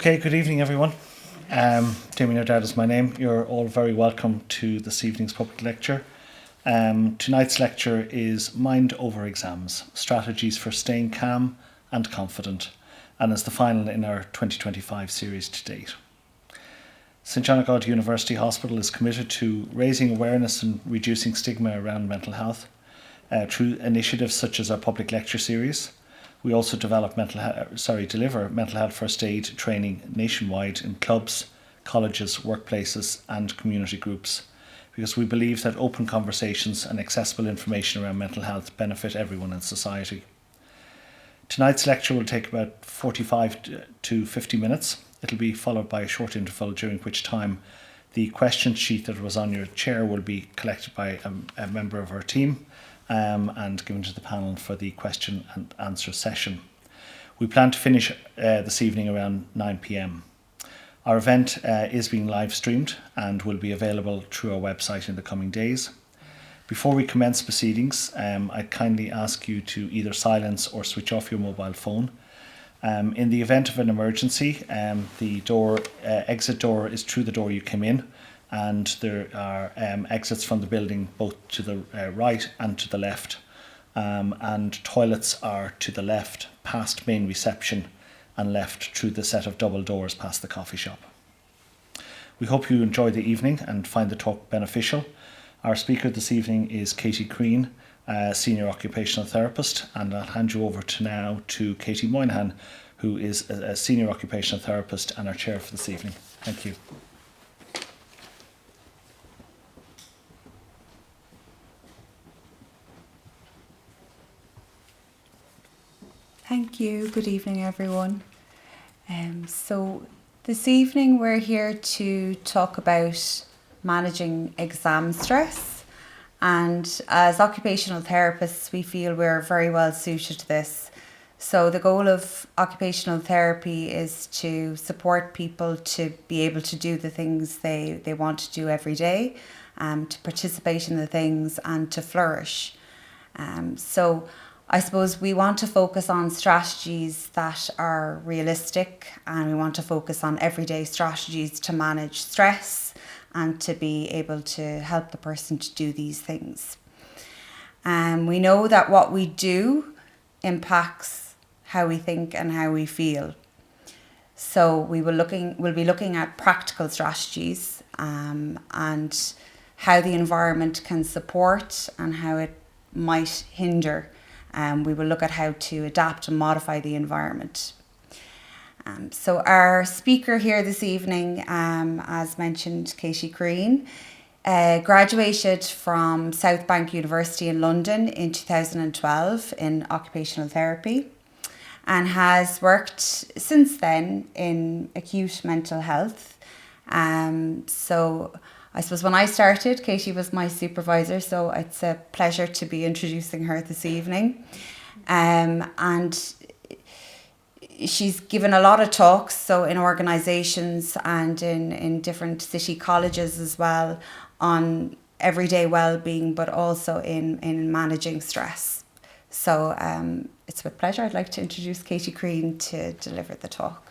Okay, good evening everyone. Damien O'Dowd is my name. You're all very welcome to this evening's public lecture. Tonight's lecture is Mind Over Exams, Strategies for Staying Calm and Confident, and is the final in our 2025 series to date. St John of God University Hospital is committed to raising awareness and reducing stigma around mental health through initiatives such as our public lecture series. We also deliver mental health first aid training nationwide in clubs, colleges, workplaces and community groups, because we believe that open conversations and accessible information around mental health benefit everyone in society. Tonight's lecture will take about 45 to 50 minutes. It'll be followed by a short interval, during which time the question sheet that was on your chair will be collected by a member of our team and given to the panel for the question and answer session. We plan to finish this evening around 9 p.m. Our event is being live streamed and will be available through our website in the coming days. Before we commence proceedings, I'd kindly ask you to either silence or switch off your mobile phone. In the event of an emergency, the exit door is through the door you came in, and there are exits from the building both to the right and to the left, and toilets are to the left past main reception and left through the set of double doors past the coffee shop. We hope you enjoy the evening and find the talk beneficial. Our speaker this evening is Katie Crean, Senior Occupational Therapist, and I'll hand you over to Katie Moynihan, who is a Senior Occupational Therapist and our chair for this evening. Thank you. Thank you. Good evening, everyone. So this evening we're here to talk about managing exam stress, and as occupational therapists we feel we're very well suited to this. So the goal of occupational therapy is to support people to be able to do the things they want to do every day, to participate in the things and to flourish. So I suppose we want to focus on strategies that are realistic, and we want to focus on everyday strategies to manage stress and to be able to help the person to do these things. We know that what we do impacts how we think and how we feel. So we'll be looking at practical strategies and how the environment can support and how it might hinder. We will look at how to adapt and modify the environment. So our speaker here this evening, as mentioned, Katie Crean, graduated from South Bank University in London in 2012 in occupational therapy, and has worked since then in acute mental health. So I suppose when I started, Katie was my supervisor, so it's a pleasure to be introducing her this evening. And she's given a lot of talks, so in organisations and in different city colleges as well, on everyday wellbeing, but also in managing stress. So it's with pleasure I'd like to introduce Katie Crean to deliver the talk.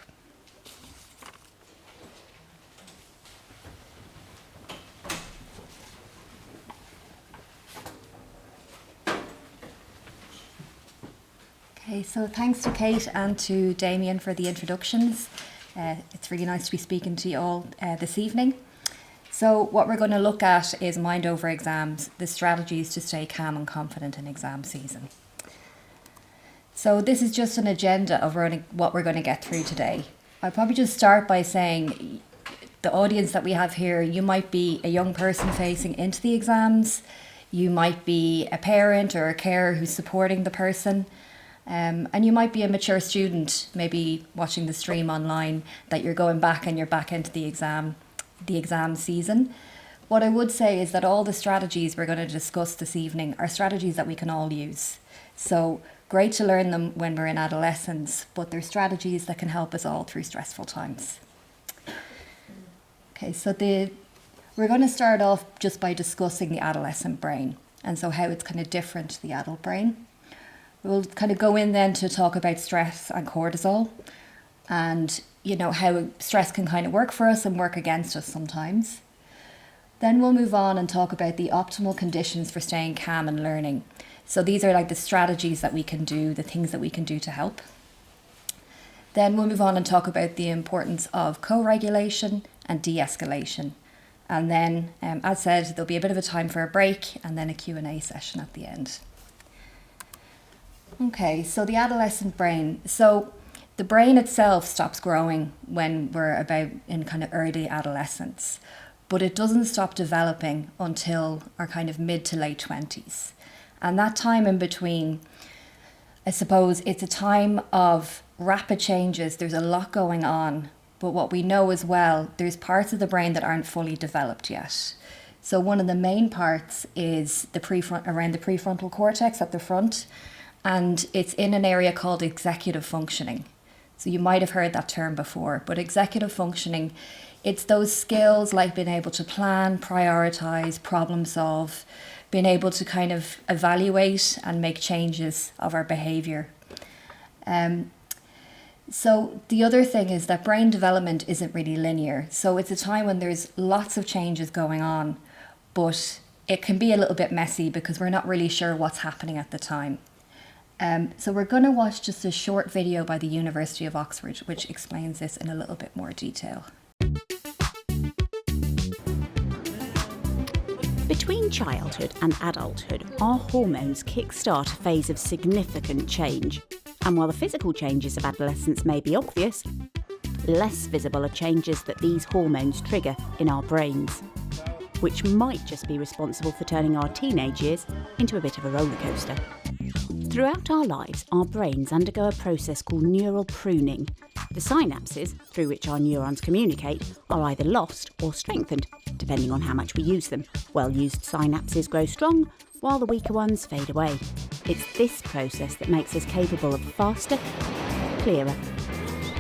Okay, so thanks to Kate and to Damien for the introductions. It's really nice to be speaking to you all this evening. So what we're going to look at is Mind Over Exams, the strategies to stay calm and confident in exam season. So this is just an agenda of what we're going to get through today. I'll probably just start by saying the audience that we have here, you might be a young person facing into the exams, you might be a parent or a carer who's supporting the person, and you might be a mature student, maybe watching the stream online, that you're going back and you're back into the exam season. What I would say is that all the strategies we're going to discuss this evening are strategies that we can all use. So great to learn them when we're in adolescence, but they're strategies that can help us all through stressful times. Okay, so we're going to start off just by discussing the adolescent brain, and so how it's kind of different to the adult brain. We'll kind of go in then to talk about stress and cortisol, and how stress can kind of work for us and work against us sometimes. Then we'll move on and talk about the optimal conditions for staying calm and learning. So these are like the strategies that we can do, the things that we can do to help. Then we'll move on and talk about the importance of co-regulation and de-escalation. And then, as said, there'll be a bit of a time for a break and then a Q&A session at the end. Okay, so the adolescent brain. So the brain itself stops growing when we're about in kind of early adolescence, but it doesn't stop developing until our kind of mid to late 20s. And that time in between, I suppose it's a time of rapid changes. There's a lot going on, but what we know as well, there's parts of the brain that aren't fully developed yet. So one of the main parts is around the prefrontal cortex at the front, and it's in an area called executive functioning. So you might have heard that term before, but executive functioning, it's those skills like being able to plan, prioritize, problem solve, being able to kind of evaluate and make changes of our behavior. So the other thing is that brain development isn't really linear. So it's a time when there's lots of changes going on, but it can be a little bit messy because we're not really sure what's happening at the time. So we're going to watch just a short video by the University of Oxford, which explains this in a little bit more detail. Between childhood and adulthood, our hormones kickstart a phase of significant change. And while the physical changes of adolescence may be obvious, less visible are changes that these hormones trigger in our brains, which might just be responsible for turning our teenage years into a bit of a roller coaster. Throughout our lives, our brains undergo a process called neural pruning. The synapses, through which our neurons communicate, are either lost or strengthened, depending on how much we use them. Well-used synapses grow strong, while the weaker ones fade away. It's this process that makes us capable of faster, clearer,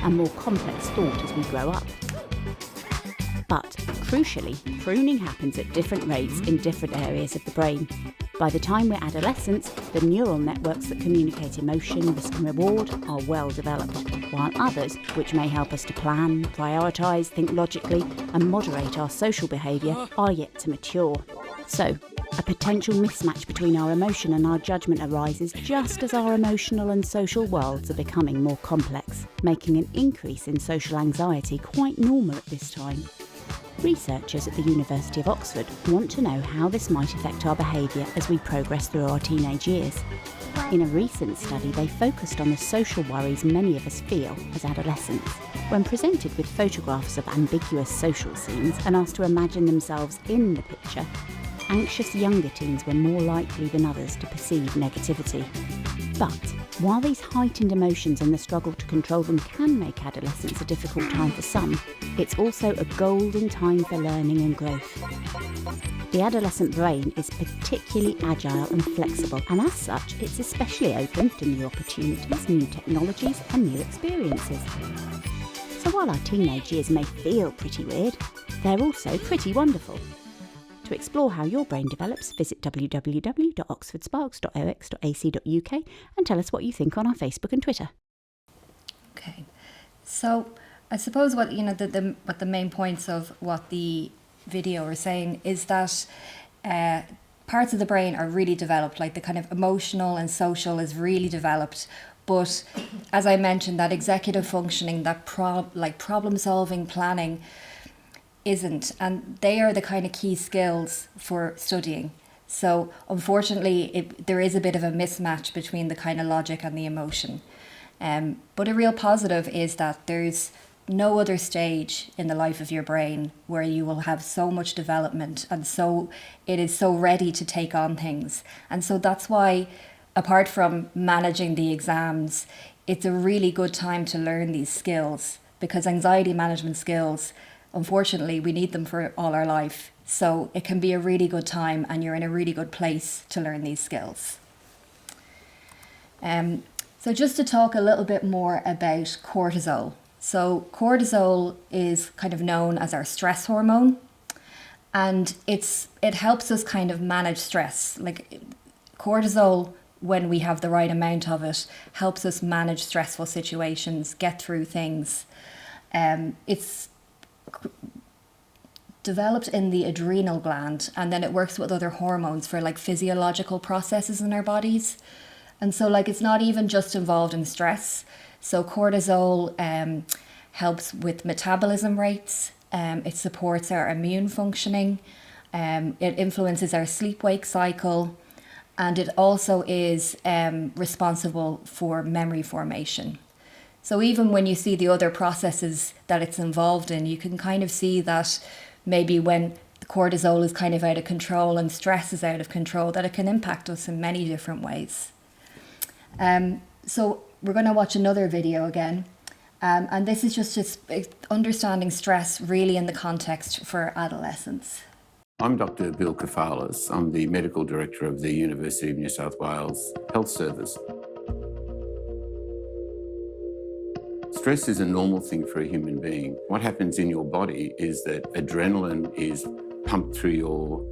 and more complex thought as we grow up. But, crucially, pruning happens at different rates in different areas of the brain. By the time we're adolescents, the neural networks that communicate emotion, risk and reward are well developed, while others, which may help us to plan, prioritise, think logically and moderate our social behaviour, are yet to mature. So, a potential mismatch between our emotion and our judgment arises just as our emotional and social worlds are becoming more complex, making an increase in social anxiety quite normal at this time. Researchers at the University of Oxford want to know how this might affect our behaviour as we progress through our teenage years. In a recent study, they focused on the social worries many of us feel as adolescents. When presented with photographs of ambiguous social scenes and asked to imagine themselves in the picture, anxious younger teens were more likely than others to perceive negativity. But while these heightened emotions and the struggle to control them can make adolescence a difficult time for some, it's also a golden time for learning and growth. The adolescent brain is particularly agile and flexible, and as such, it's especially open to new opportunities, new technologies, and new experiences. So while our teenage years may feel pretty weird, they're also pretty wonderful. To explore how your brain develops, visit www.oxfordsparks.ox.ac.uk and tell us what you think on our Facebook and Twitter. Okay, so I suppose what what the main points of what the video are saying is that parts of the brain are really developed, like the kind of emotional and social is really developed. But as I mentioned, that executive functioning, that problem solving, planning, isn't, and they are the kind of key skills for studying. So unfortunately there is a bit of a mismatch between the kind of logic and the emotion, but a real positive is that there's no other stage in the life of your brain where you will have so much development, and so it is so ready to take on things. And so that's why, apart from managing the exams, it's a really good time to learn these skills, because anxiety management skills, unfortunately, we need them for all our life. So it can be a really good time and you're in a really good place to learn these skills. So just to talk a little bit more about cortisol. So cortisol is kind of known as our stress hormone, and it helps us kind of manage stress. Like cortisol, when we have the right amount of it, helps us manage stressful situations, get through things. It's developed in the adrenal gland, and then it works with other hormones for like physiological processes in our bodies. And so like it's not even just involved in stress. So cortisol helps with metabolism rates, it supports our immune functioning, it influences our sleep-wake cycle, and it also is responsible for memory formation. So even when you see the other processes that it's involved in, you can kind of see that maybe when the cortisol is kind of out of control and stress is out of control, that it can impact us in many different ways. So we're going to watch another video again. And this is just understanding stress really in the context for adolescents. I'm Dr. Bill Kafalis. I'm the Medical Director of the University of New South Wales Health Service. Stress is a normal thing for a human being. What happens in your body is that adrenaline is pumped through your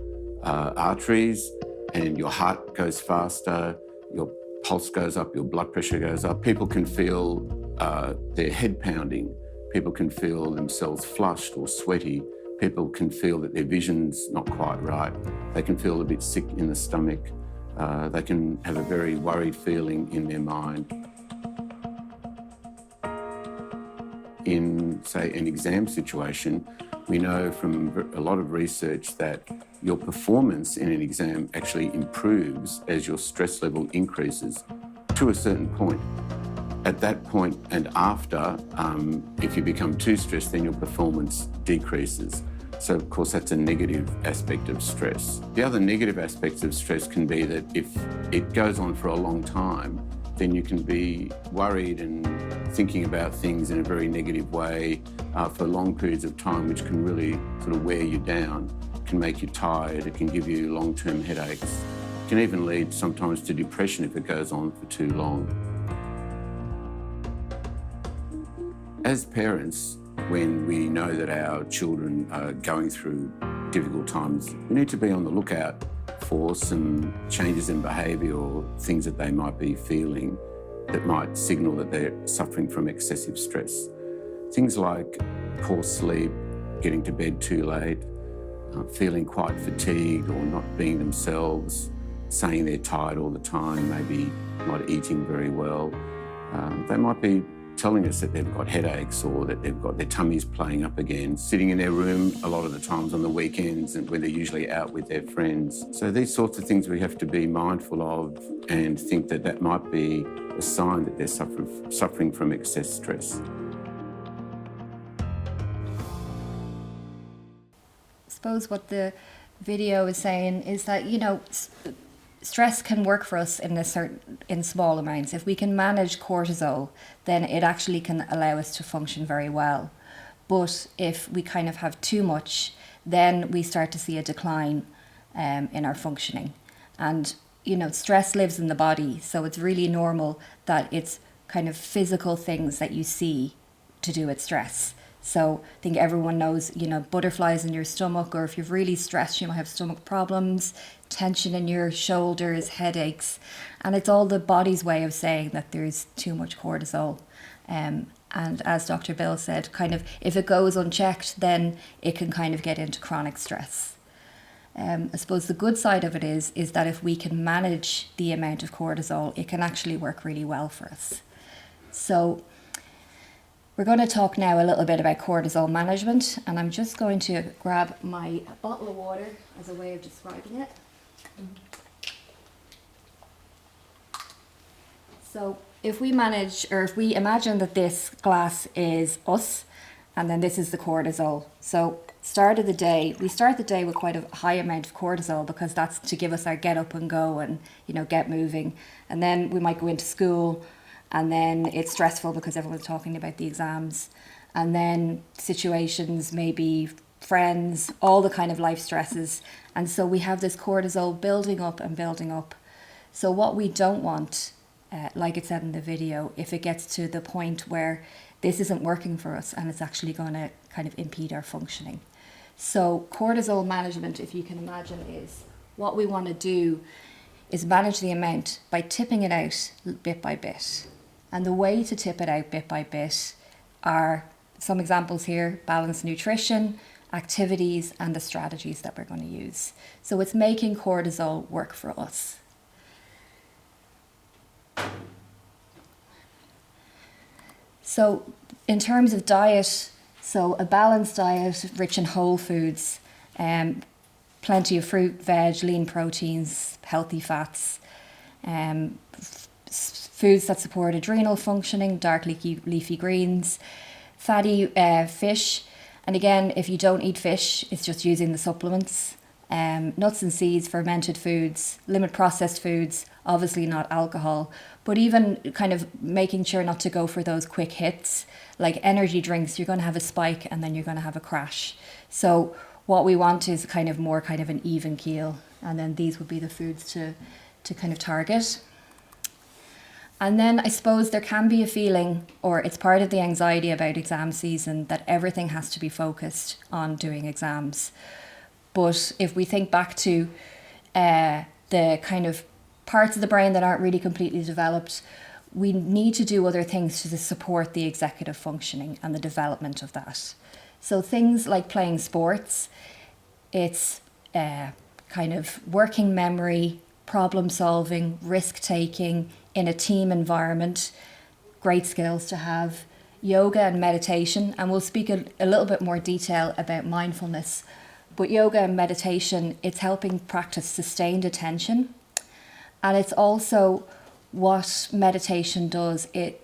arteries and your heart goes faster, your pulse goes up, your blood pressure goes up. People can feel their head pounding. People can feel themselves flushed or sweaty. People can feel that their vision's not quite right. They can feel a bit sick in the stomach. They can have a very worried feeling in their mind. In, say, an exam situation, we know from a lot of research that your performance in an exam actually improves as your stress level increases to a certain point. At that point and after, if you become too stressed, then your performance decreases. So, of course, that's a negative aspect of stress. The other negative aspects of stress can be that if it goes on for a long time, then you can be worried and thinking about things in a very negative way for long periods of time, which can really sort of wear you down. It can make you tired, it can give you long-term headaches. It can even lead sometimes to depression if it goes on for too long. As parents, when we know that our children are going through difficult times, we need to be on the lookout for some changes in behaviour or things that they might be feeling that might signal that they're suffering from excessive stress. Things like poor sleep, getting to bed too late, feeling quite fatigued or not being themselves, saying they're tired all the time, maybe not eating very well. They might be telling us that they've got headaches or that they've got their tummies playing up again, sitting in their room a lot of the times on the weekends and when they're usually out with their friends. So these sorts of things we have to be mindful of and think that that might be a sign that they're suffering from excess stress. I suppose what the video is saying is that, you know, stress can work for us in small amounts. If we can manage cortisol, then it actually can allow us to function very well. But if we kind of have too much, then we start to see a decline in our functioning. And, you know, stress lives in the body, so it's really normal that it's kind of physical things that you see to do with stress. So I think everyone knows, you know, butterflies in your stomach, or if you're really stressed, you might have stomach problems, tension in your shoulders, headaches. And it's all the body's way of saying that there's too much cortisol. And as Dr. Bill said, kind of if it goes unchecked, then it can kind of get into chronic stress. I suppose the good side of it is that if we can manage the amount of cortisol, it can actually work really well for us. So we're going to talk now a little bit about cortisol management, and I'm just going to grab my bottle of water as a way of describing it. So if we imagine that this glass is us, and then this is the cortisol. So we start the day with quite a high amount of cortisol because that's to give us our get up and go and, you know, get moving. And then we might go into school, and then it's stressful because everyone's talking about the exams. And then situations, maybe friends, all the kind of life stresses. And so we have this cortisol building up and building up. So what we don't want, like it said in the video, if it gets to the point where this isn't working for us and it's actually going to kind of impede our functioning. So cortisol management, if you can imagine, is what we want to do is manage the amount by tipping it out bit by bit. And the way to tip it out bit by bit are some examples here: balanced nutrition, activities, and the strategies that we're going to use. So it's making cortisol work for us. So in terms of diet, so a balanced diet rich in whole foods, plenty of fruit, veg, lean proteins, healthy fats, foods that support adrenal functioning, dark leafy greens, fatty fish. And again, if you don't eat fish, it's just using the supplements. Nuts and seeds, fermented foods, limit processed foods, obviously not alcohol, but even kind of making sure not to go for those quick hits. Like energy drinks, you're going to have a spike and then you're going to have a crash. So what we want is kind of an even keel, and then these would be the foods to kind of target. And then I suppose there can be a feeling, or it's part of the anxiety about exam season, that everything has to be focused on doing exams. But if we think back to the kind of parts of the brain that aren't really completely developed, we need to do other things to support the executive functioning and the development of that. So things like playing sports, it's kind of working memory, problem solving, risk taking in a team environment, great skills to have. Yoga and meditation, and we'll speak a little bit more detail about mindfulness. But yoga and meditation, it's helping practice sustained attention. And it's also what meditation does, it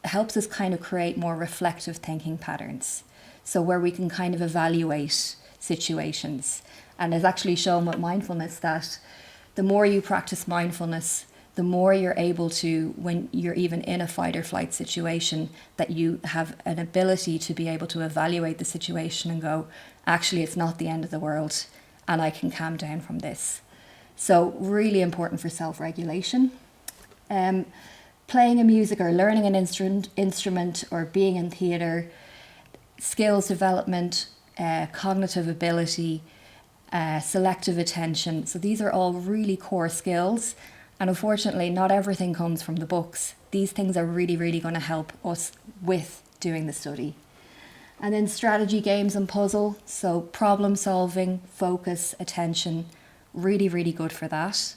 helps us kind of create more reflective thinking patterns. So where we can kind of evaluate situations. And it's actually shown with mindfulness that the more you practice mindfulness, the more you're able to, when you're even in a fight or flight situation, that you have an ability to be able to evaluate the situation and go, actually, it's not the end of the world and I can calm down from this. So really important for self-regulation. Playing a music or learning an instrument or being in theatre, skills development, cognitive ability, selective attention. So these are all really core skills. And unfortunately, not everything comes from the books. These things are really, really going to help us with doing the study. And then strategy, games and puzzle. So problem solving, focus, attention, really, really good for that.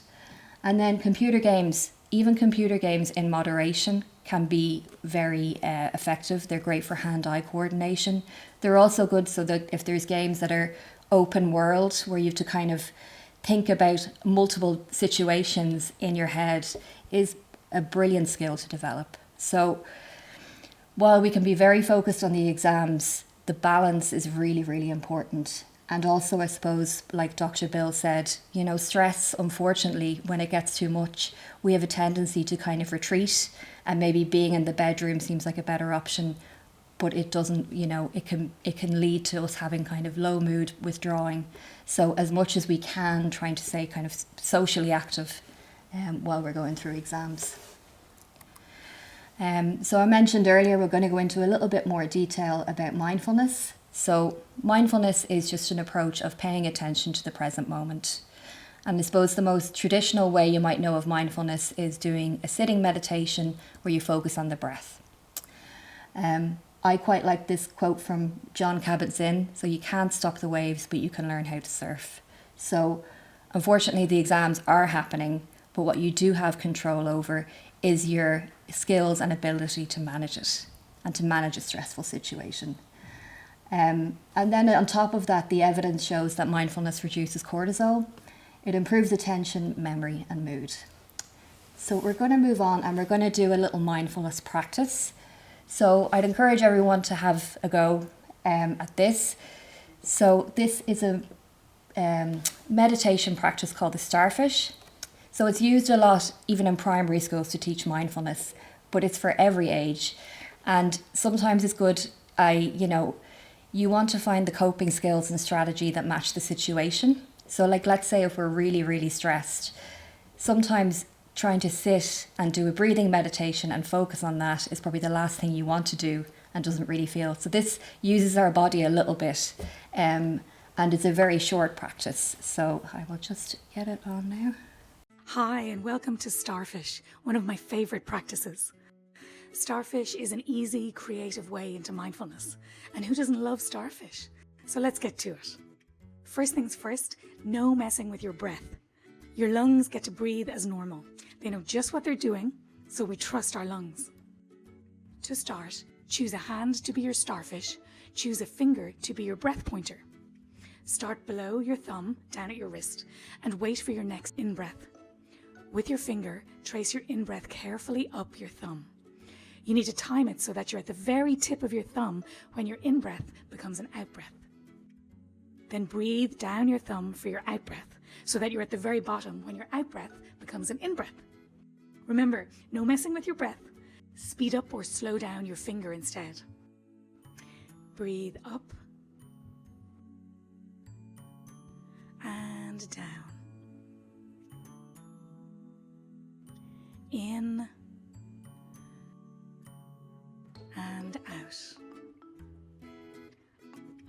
And then computer games, even computer games in moderation can be very effective. They're great for hand-eye coordination. They're also good so that if there's games that are open world, where you have to kind of think about multiple situations in your head, is a brilliant skill to develop. So while we can be very focused on the exams, the balance is really, really important. And also, I suppose, like Dr. Bill said, you know, stress, unfortunately, when it gets too much, we have a tendency to kind of retreat, and maybe being in the bedroom seems like a better option, but it doesn't, you know, it can lead to us having kind of low mood, withdrawing. So as much as we can, trying to stay kind of socially active while we're going through exams. So I mentioned earlier, we're going to go into a little bit more detail about mindfulness. So mindfulness is just an approach of paying attention to the present moment. And I suppose the most traditional way you might know of mindfulness is doing a sitting meditation where you focus on the breath. I quite like this quote from John Kabat-Zinn. So you can't stop the waves, but you can learn how to surf. So unfortunately, the exams are happening, but what you do have control over is your skills and ability to manage it and to manage a stressful situation. And then on top of that, the evidence shows that mindfulness reduces cortisol. It improves attention, memory, and mood. So we're going to move on and we're going to do a little mindfulness practice. So I'd encourage everyone to have a go at this. So this is a meditation practice called the starfish. So it's used a lot even in primary schools to teach mindfulness, but it's for every age. And sometimes it's good, you want to find the coping skills and strategy that match the situation. So like, let's say if we're really, really stressed, sometimes trying to sit and do a breathing meditation and focus on that is probably the last thing you want to do and doesn't really feel. So this uses our body a little bit and it's a very short practice. So I will just get it on now. Hi, and welcome to Starfish, one of my favourite practices. Starfish is an easy, creative way into mindfulness. And who doesn't love starfish? So let's get to it. First things first, no messing with your breath. Your lungs get to breathe as normal. They know just what they're doing, so we trust our lungs. To start, choose a hand to be your starfish, choose a finger to be your breath pointer. Start below your thumb, down at your wrist, and wait for your next in-breath. With your finger, trace your in-breath carefully up your thumb. You need to time it so that you're at the very tip of your thumb when your in-breath becomes an out-breath. Then breathe down your thumb for your out-breath so that you're at the very bottom when your out-breath becomes an in-breath. Remember, no messing with your breath. Speed up or slow down your finger instead. Breathe up and down. In and out.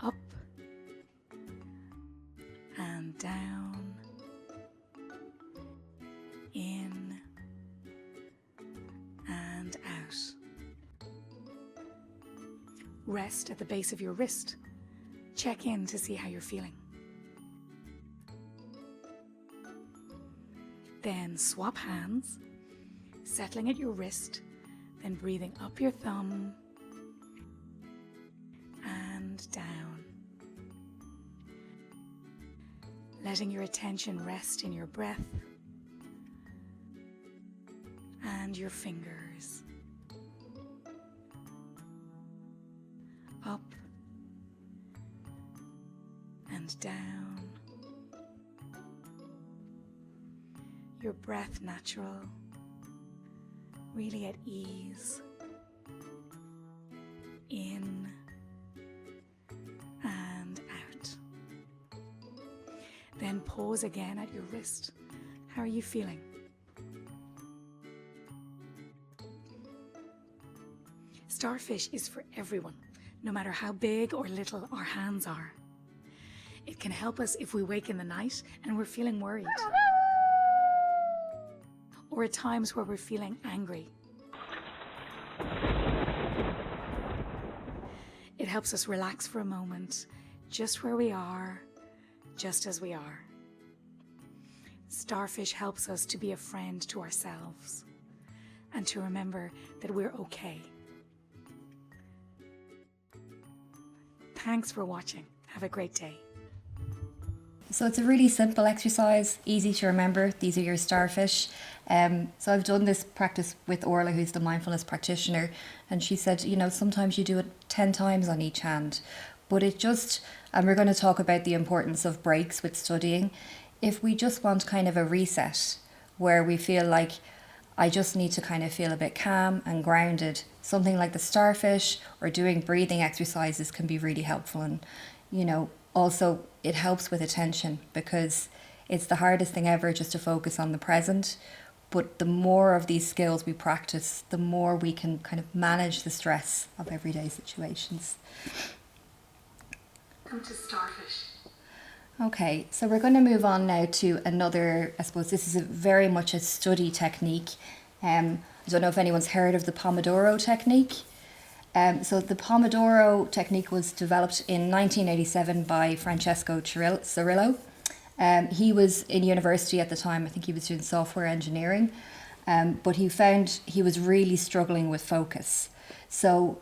Up and down. In and out. Rest at the base of your wrist. Check in to see how you're feeling. Then swap hands, settling at your wrist, then breathing up your thumb and down. Letting your attention rest in your breath and your fingers. Up and down. Your breath natural, really at ease. In and out. Then pause again at your wrist. How are you feeling? Starfish is for everyone, no matter how big or little our hands are. It can help us if we wake in the night and we're feeling worried, or at times where we're feeling angry. It helps us relax for a moment, just where we are, just as we are. Starfish helps us to be a friend to ourselves and to remember that we're okay. Thanks for watching. Have a great day. So it's a really simple exercise, easy to remember. These are your starfish. So I've done this practice with Orla, who's the mindfulness practitioner, and she said, sometimes you do it 10 times on each hand, but and we're going to talk about the importance of breaks with studying. If we just want kind of a reset where we feel like I just need to kind of feel a bit calm and grounded, something like the starfish or doing breathing exercises can be really helpful. And, also it helps with attention, because it's the hardest thing ever just to focus on the present. But the more of these skills we practice, the more we can kind of manage the stress of everyday situations. Come to starfish. Okay, so we're going to move on now to another, I suppose this is very much a study technique. I don't know if anyone's heard of the Pomodoro technique. So the Pomodoro technique was developed in 1987 by Francesco Cirillo. He was in university at the time. I think he was doing software engineering, but he found he was really struggling with focus. So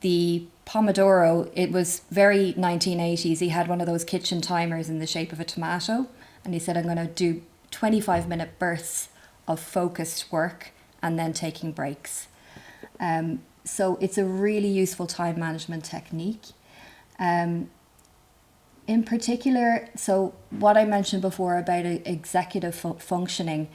the Pomodoro, it was very 1980s. He had one of those kitchen timers in the shape of a tomato, and he said, I'm going to do 25-minute bursts of focused work and then taking breaks. So it's a really useful time management technique. In particular, so what I mentioned before about executive functioning,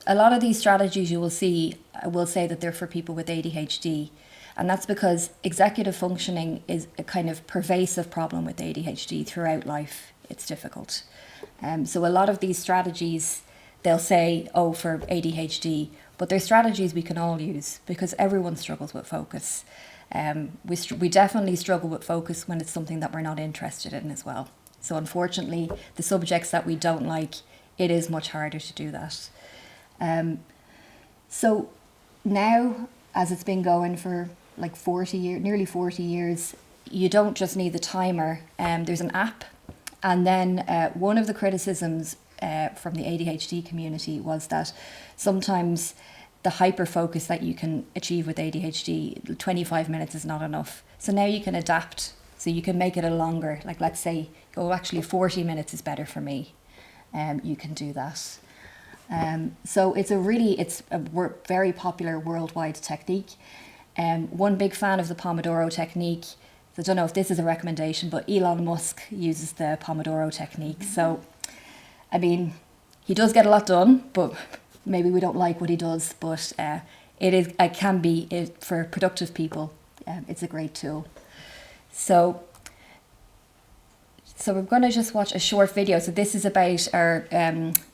a lot of these strategies you will see will say that they're for people with ADHD. And that's because executive functioning is a kind of pervasive problem with ADHD throughout life. It's difficult. So a lot of these strategies, they'll say, for ADHD, but they're strategies we can all use because everyone struggles with focus. We definitely struggle with focus when it's something that we're not interested in as well. So unfortunately, the subjects that we don't like, it is much harder to do that. So now as it's been going for like 40 years, nearly 40 years, you don't just need the timer. There's an app. And then one of the criticisms from the ADHD community was that sometimes the hyper focus that you can achieve with ADHD, 25 minutes is not enough. So now you can adapt. So you can make it a longer, like let's say, oh, actually 40 minutes is better for me. You can do that. So it's a very popular worldwide technique. One big fan of the Pomodoro technique, I don't know if this is a recommendation, but Elon Musk uses the Pomodoro technique. So, I mean, he does get a lot done, but maybe we don't like what he does. But it can be for productive people. It's a great tool. So we're going to just watch a short video. So this is about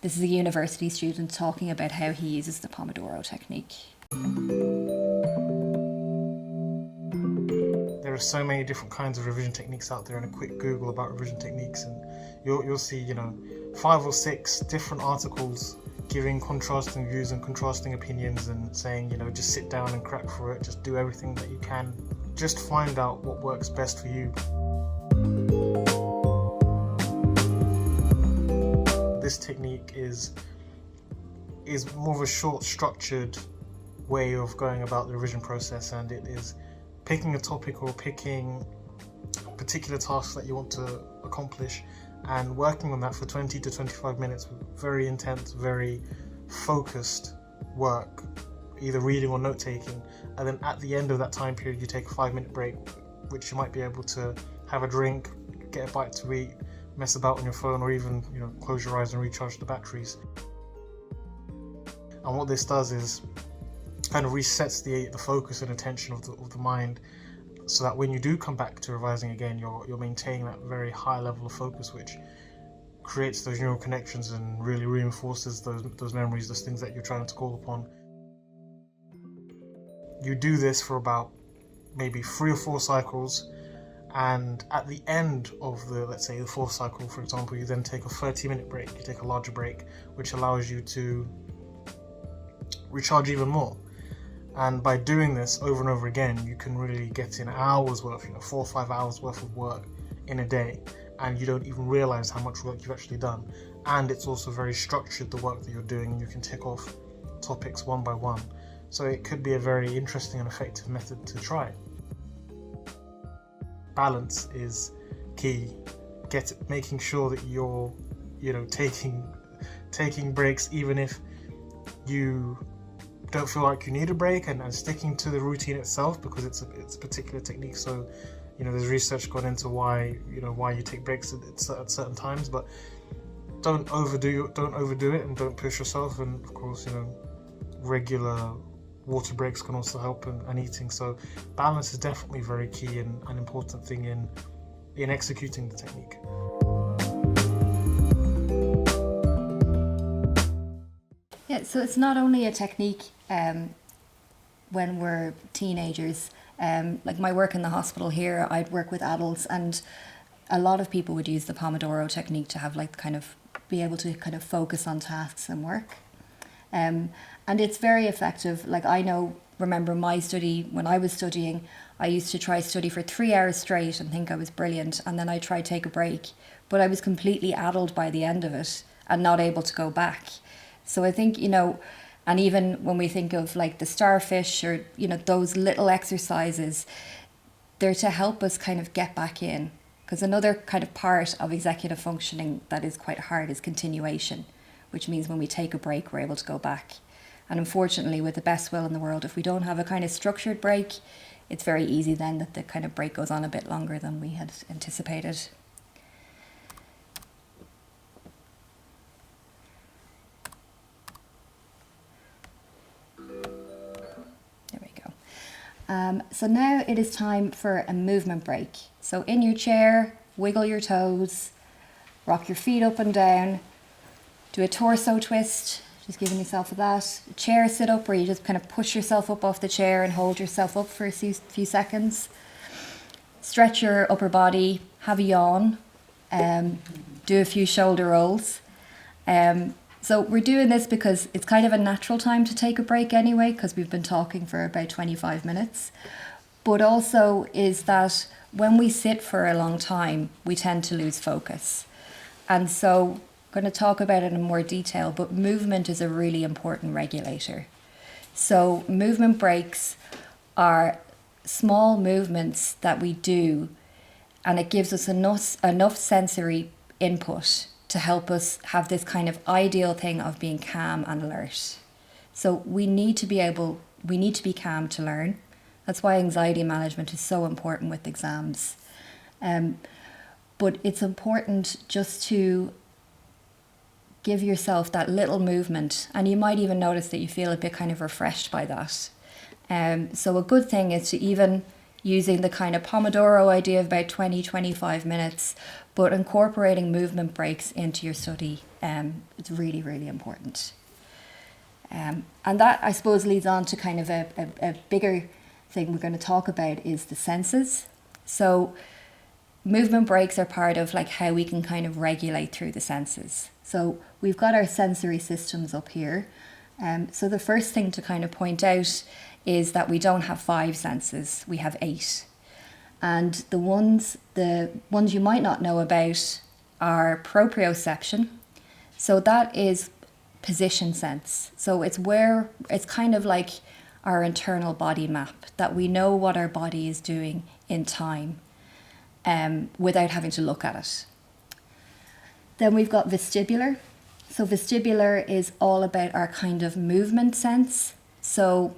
this is a university student talking about how he uses the Pomodoro technique. There are so many different kinds of revision techniques out there, and a quick Google about revision techniques and you'll see 5 or 6 different articles giving contrasting views and contrasting opinions and saying just sit down and crack for it, just do everything that you can, just find out what works best for you. This technique is more of a short, structured way of going about the revision process, and it is picking a topic or picking particular tasks that you want to accomplish and working on that for 20 to 25 minutes with very intense, very focused work, either reading or note-taking, and then at the end of that time period you take a 5-minute break, which you might be able to have a drink, get a bite to eat, mess about on your phone, or even close your eyes and recharge the batteries. And what this does is kind of resets the focus and attention of the mind, so that when you do come back to revising again, you're maintaining that very high level of focus, which creates those neural connections and really reinforces those memories, those things that you're trying to call upon. You do this for about maybe 3 or 4 cycles, and at the end of let's say the 4th cycle, for example, you then take a 30-minute break, you take a larger break, which allows you to recharge even more. And by doing this over and over again, you can really get in hours worth, 4 or 5 hours worth of work in a day, and you don't even realize how much work you've actually done. And it's also very structured, the work that you're doing, and you can tick off topics one by one. So it could be a very interesting and effective method to try. Balance is key. Making sure that you're, taking breaks, even if you don't feel like you need a break, and sticking to the routine itself, because it's a particular technique. So there's research gone into why you take breaks at certain times, but don't overdo it and don't push yourself. And of course, regular water breaks can also help, and eating. So balance is definitely very key and an important thing in executing the technique. Yeah, so it's not only a technique when we're teenagers. Like my work in the hospital here, I'd work with adults, and a lot of people would use the Pomodoro technique to have be able to kind of focus on tasks and work. And it's very effective. Like remember my study, when I was studying, I used to try study for 3 hours straight and think I was brilliant, and then I tried take a break, but I was completely addled by the end of it and not able to go back. So I think, and even when we think of like the starfish or, those little exercises, they're to help us kind of get back in. Because another kind of part of executive functioning that is quite hard is continuation, which means when we take a break, we're able to go back. And unfortunately, with the best will in the world, if we don't have a kind of structured break, it's very easy then that the kind of break goes on a bit longer than we had anticipated. There we go. So now it is time for a movement break. So in your chair, wiggle your toes, rock your feet up and down, do a torso twist, just giving yourself that. A chair sit up where you just kind of push yourself up off the chair and hold yourself up for a few seconds. Stretch your upper body, have a yawn, do a few shoulder rolls. So we're doing this because it's kind of a natural time to take a break anyway, because we've been talking for about 25 minutes. But also is that when we sit for a long time, we tend to lose focus. And so I'm going to talk about it in more detail, but movement is a really important regulator. So movement breaks are small movements that we do, and it gives us enough sensory input to help us have this kind of ideal thing of being calm and alert. So we need to be calm to learn. That's why anxiety management is so important with exams. But it's important just to give yourself that little movement, and you might even notice that you feel a bit kind of refreshed by that. So a good thing is to even using the kind of Pomodoro idea of about 20-25 minutes, but incorporating movement breaks into your study, it's really, really important. And that, I suppose, leads on to kind of a bigger thing we're going to talk about is the senses. So movement breaks are part of like how we can kind of regulate through the senses. So we've got our sensory systems up here. So the first thing to kind of point out is that we don't have 5 senses, we have 8. And the ones you might not know about are proprioception. So that is position sense. So it's kind of like our internal body map, that we know what our body is doing in time without having to look at it. Then we've got vestibular. So vestibular is all about our kind of movement sense. So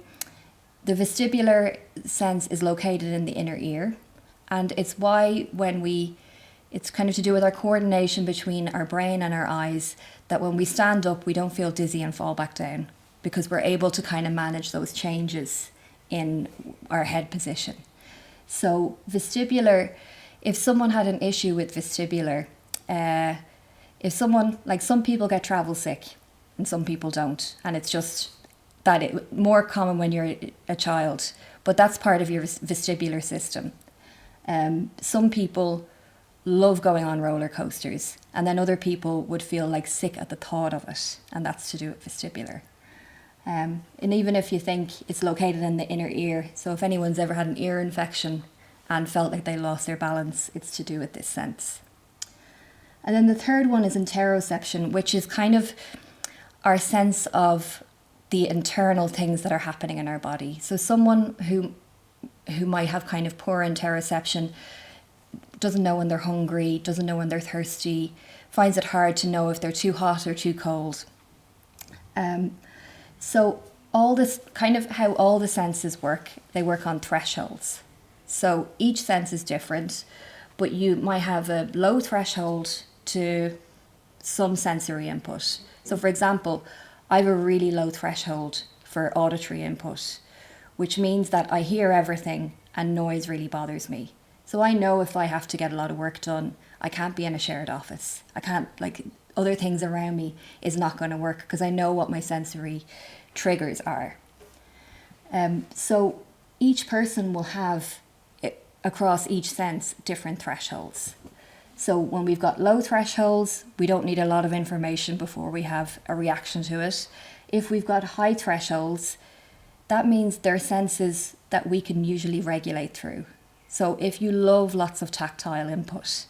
the vestibular sense is located in the inner ear, and it's why it's kind of to do with our coordination between our brain and our eyes, that when we stand up, we don't feel dizzy and fall back down, because we're able to kind of manage those changes in our head position. So vestibular, if someone had an issue with vestibular, if someone, like some people get travel sick and some people don't, and it's just that more common when you're a child, but that's part of your vestibular system. Some people love going on roller coasters, and then other people would feel like sick at the thought of it, and that's to do with vestibular. And even if you think it's located in the inner ear, so if anyone's ever had an ear infection and felt like they lost their balance, it's to do with this sense. And then the third one is interoception, which is kind of our sense of the internal things that are happening in our body. So someone who might have kind of poor interoception doesn't know when they're hungry, doesn't know when they're thirsty, finds it hard to know if they're too hot or too cold. So all this kind of how all the senses work, they work on thresholds. So each sense is different, but you might have a low threshold to some sensory input. So for example, I have a really low threshold for auditory input, which means that I hear everything and noise really bothers me. So I know if I have to get a lot of work done, I can't be in a shared office. I can't, like, other things around me is not going to work because I know what my sensory triggers are. So each person will have, across each sense, different thresholds. So when we've got low thresholds, we don't need a lot of information before we have a reaction to it. If we've got high thresholds, that means there are senses that we can usually regulate through. So if you love lots of tactile input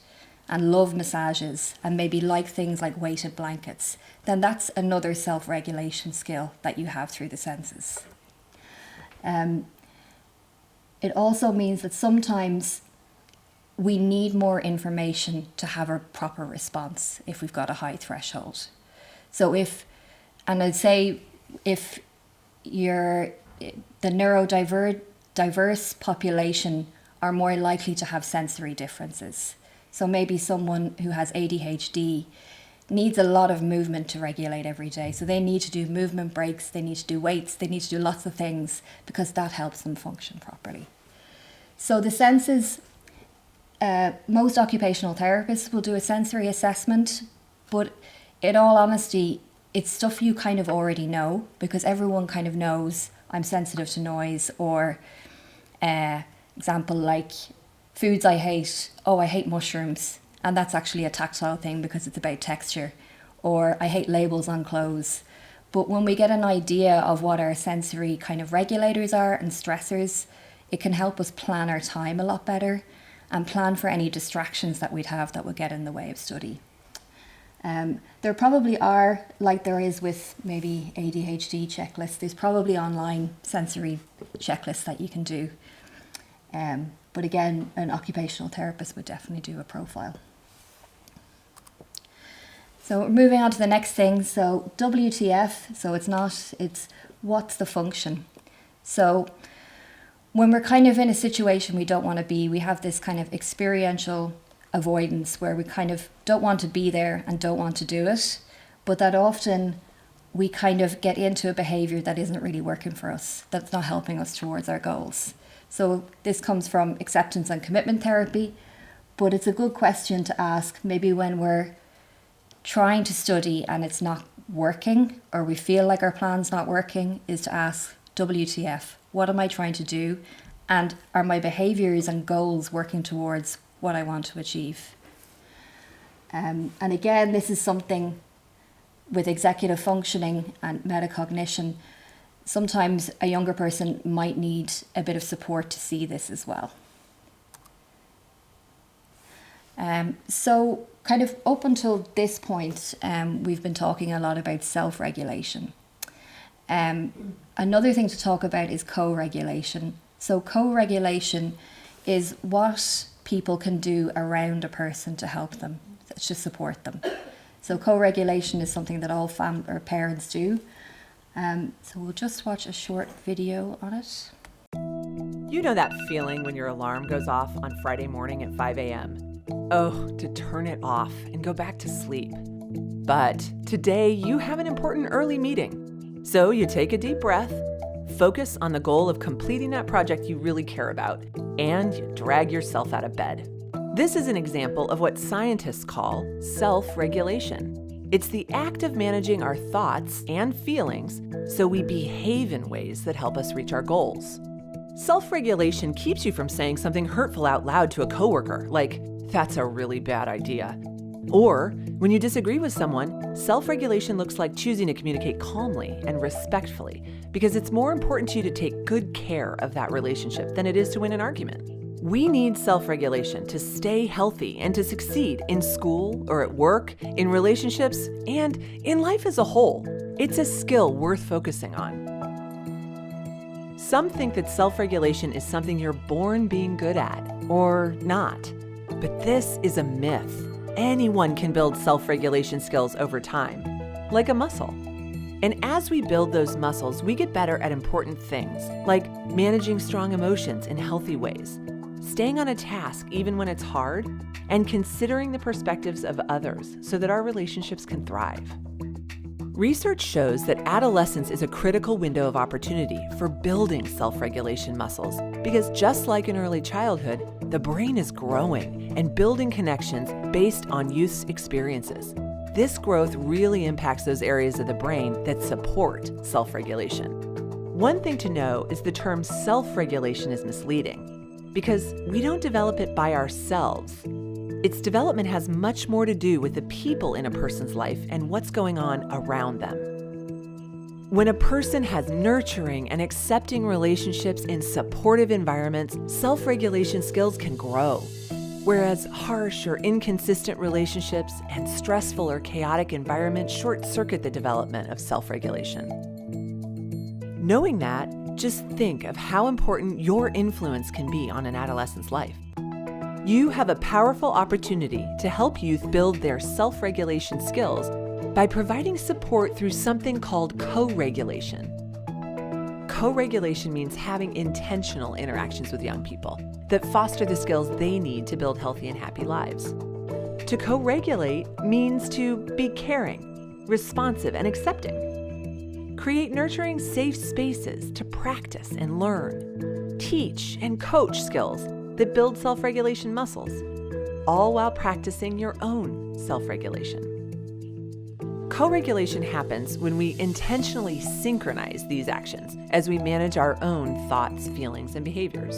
and love massages and maybe like things like weighted blankets, then that's another self-regulation skill that you have through the senses. It also means that sometimes we need more information to have a proper response if we've got a high threshold. So if you're the neurodiverse population are more likely to have sensory differences. So maybe someone who has ADHD needs a lot of movement to regulate every day. So they need to do movement breaks, they need to do weights, they need to do lots of things because that helps them function properly. So the senses, most occupational therapists will do a sensory assessment, but in all honesty, it's stuff you kind of already know because everyone kind of knows I'm sensitive to noise, or example like foods I hate, I hate mushrooms, and that's actually a tactile thing because it's about texture. or I hate labels on clothes. But when we get an idea of what our sensory kind of regulators are and stressors, it can help us plan our time a lot better and plan for any distractions that we'd have that would get in the way of study. There probably are, like there is with maybe ADHD checklists, there's probably online sensory checklists that you can do. But again, an occupational therapist would definitely do a profile. So moving on to the next thing, so WTF, so it's what's the function? So when we're kind of in a situation we don't want to be, we have this kind of experiential avoidance where we kind of don't want to be there and don't want to do it, but that often we kind of get into a behavior that isn't really working for us, that's not helping us towards our goals. So this comes from acceptance and commitment therapy, but it's a good question to ask maybe when we're trying to study and it's not working, or we feel like our plan's not working, is to ask WTF, what am I trying to do? And are my behaviours and goals working towards what I want to achieve? And again, this is something with executive functioning and metacognition, sometimes a younger person might need a bit of support to see this as well. So kind of up until this point, we've been talking a lot about self-regulation. Another thing to talk about is co-regulation. So co-regulation is what people can do around a person to help them, to support them. So co-regulation is something that all parents do. So we'll just watch a short video on it. You know that feeling when your alarm goes off on Friday morning at 5 a.m. Oh, to turn it off and go back to sleep. But today you have an important early meeting. So you take a deep breath, focus on the goal of completing that project you really care about, and you drag yourself out of bed. This is an example of what scientists call self-regulation. It's the act of managing our thoughts and feelings so we behave in ways that help us reach our goals. Self-regulation keeps you from saying something hurtful out loud to a coworker, like, "That's a really bad idea." Or, when you disagree with someone, self-regulation looks like choosing to communicate calmly and respectfully, because it's more important to you to take good care of that relationship than it is to win an argument. We need self-regulation to stay healthy and to succeed in school or at work, in relationships, and in life as a whole. It's a skill worth focusing on. Some think that self-regulation is something you're born being good at, or not. But this is a myth. Anyone can build self-regulation skills over time, like a muscle. And as we build those muscles, we get better at important things, like managing strong emotions in healthy ways, staying on a task even when it's hard, and considering the perspectives of others so that our relationships can thrive. Research shows that adolescence is a critical window of opportunity for building self-regulation muscles because just like in early childhood, the brain is growing and building connections based on youth's experiences. This growth really impacts those areas of the brain that support self-regulation. One thing to know is the term self-regulation is misleading because we don't develop it by ourselves. Its development has much more to do with the people in a person's life and what's going on around them. When a person has nurturing and accepting relationships in supportive environments, self-regulation skills can grow. Whereas harsh or inconsistent relationships and stressful or chaotic environments short-circuit the development of self-regulation. Knowing that, just think of how important your influence can be on an adolescent's life. You have a powerful opportunity to help youth build their self-regulation skills by providing support through something called co-regulation. Co-regulation means having intentional interactions with young people that foster the skills they need to build healthy and happy lives. To co-regulate means to be caring, responsive, and accepting. Create nurturing, safe spaces to practice and learn. Teach and coach skills that build self-regulation muscles, all while practicing your own self-regulation. Co-regulation happens when we intentionally synchronize these actions as we manage our own thoughts, feelings, and behaviors.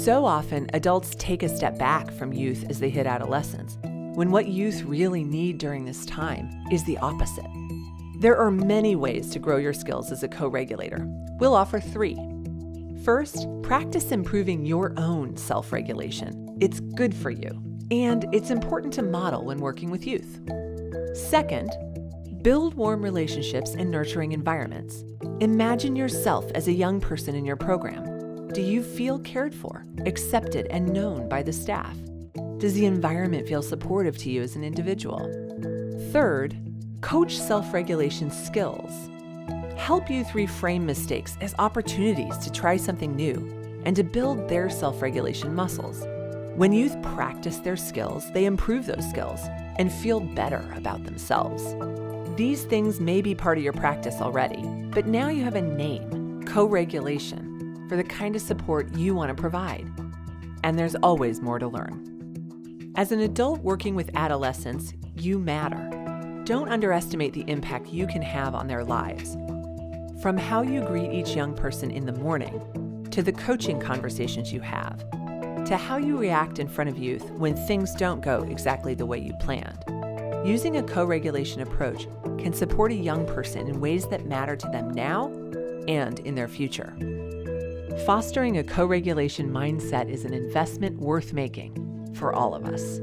So often, adults take a step back from youth as they hit adolescence, when what youth really need during this time is the opposite. There are many ways to grow your skills as a co-regulator. We'll offer 3. First, practice improving your own self-regulation. It's good for you, and it's important to model when working with youth. Second, build warm relationships and nurturing environments. Imagine yourself as a young person in your program. Do you feel cared for, accepted, and known by the staff? Does the environment feel supportive to you as an individual? Third, coach self-regulation skills. Help youth reframe mistakes as opportunities to try something new and to build their self-regulation muscles. When youth practice their skills, they improve those skills and feel better about themselves. These things may be part of your practice already, but now you have a name, co-regulation, for the kind of support you want to provide. And there's always more to learn. As an adult working with adolescents, you matter. Don't underestimate the impact you can have on their lives. From how you greet each young person in the morning, to the coaching conversations you have, to how you react in front of youth when things don't go exactly the way you planned. Using a co-regulation approach can support a young person in ways that matter to them now and in their future. Fostering a co-regulation mindset is an investment worth making for all of us.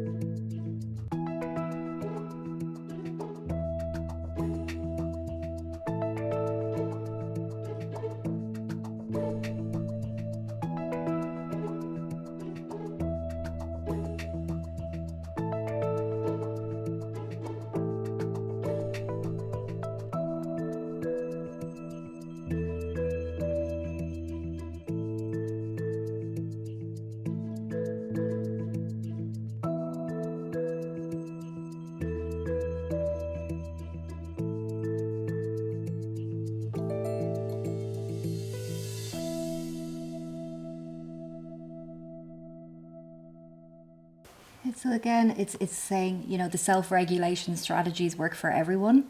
So again, it's saying, the self-regulation strategies work for everyone.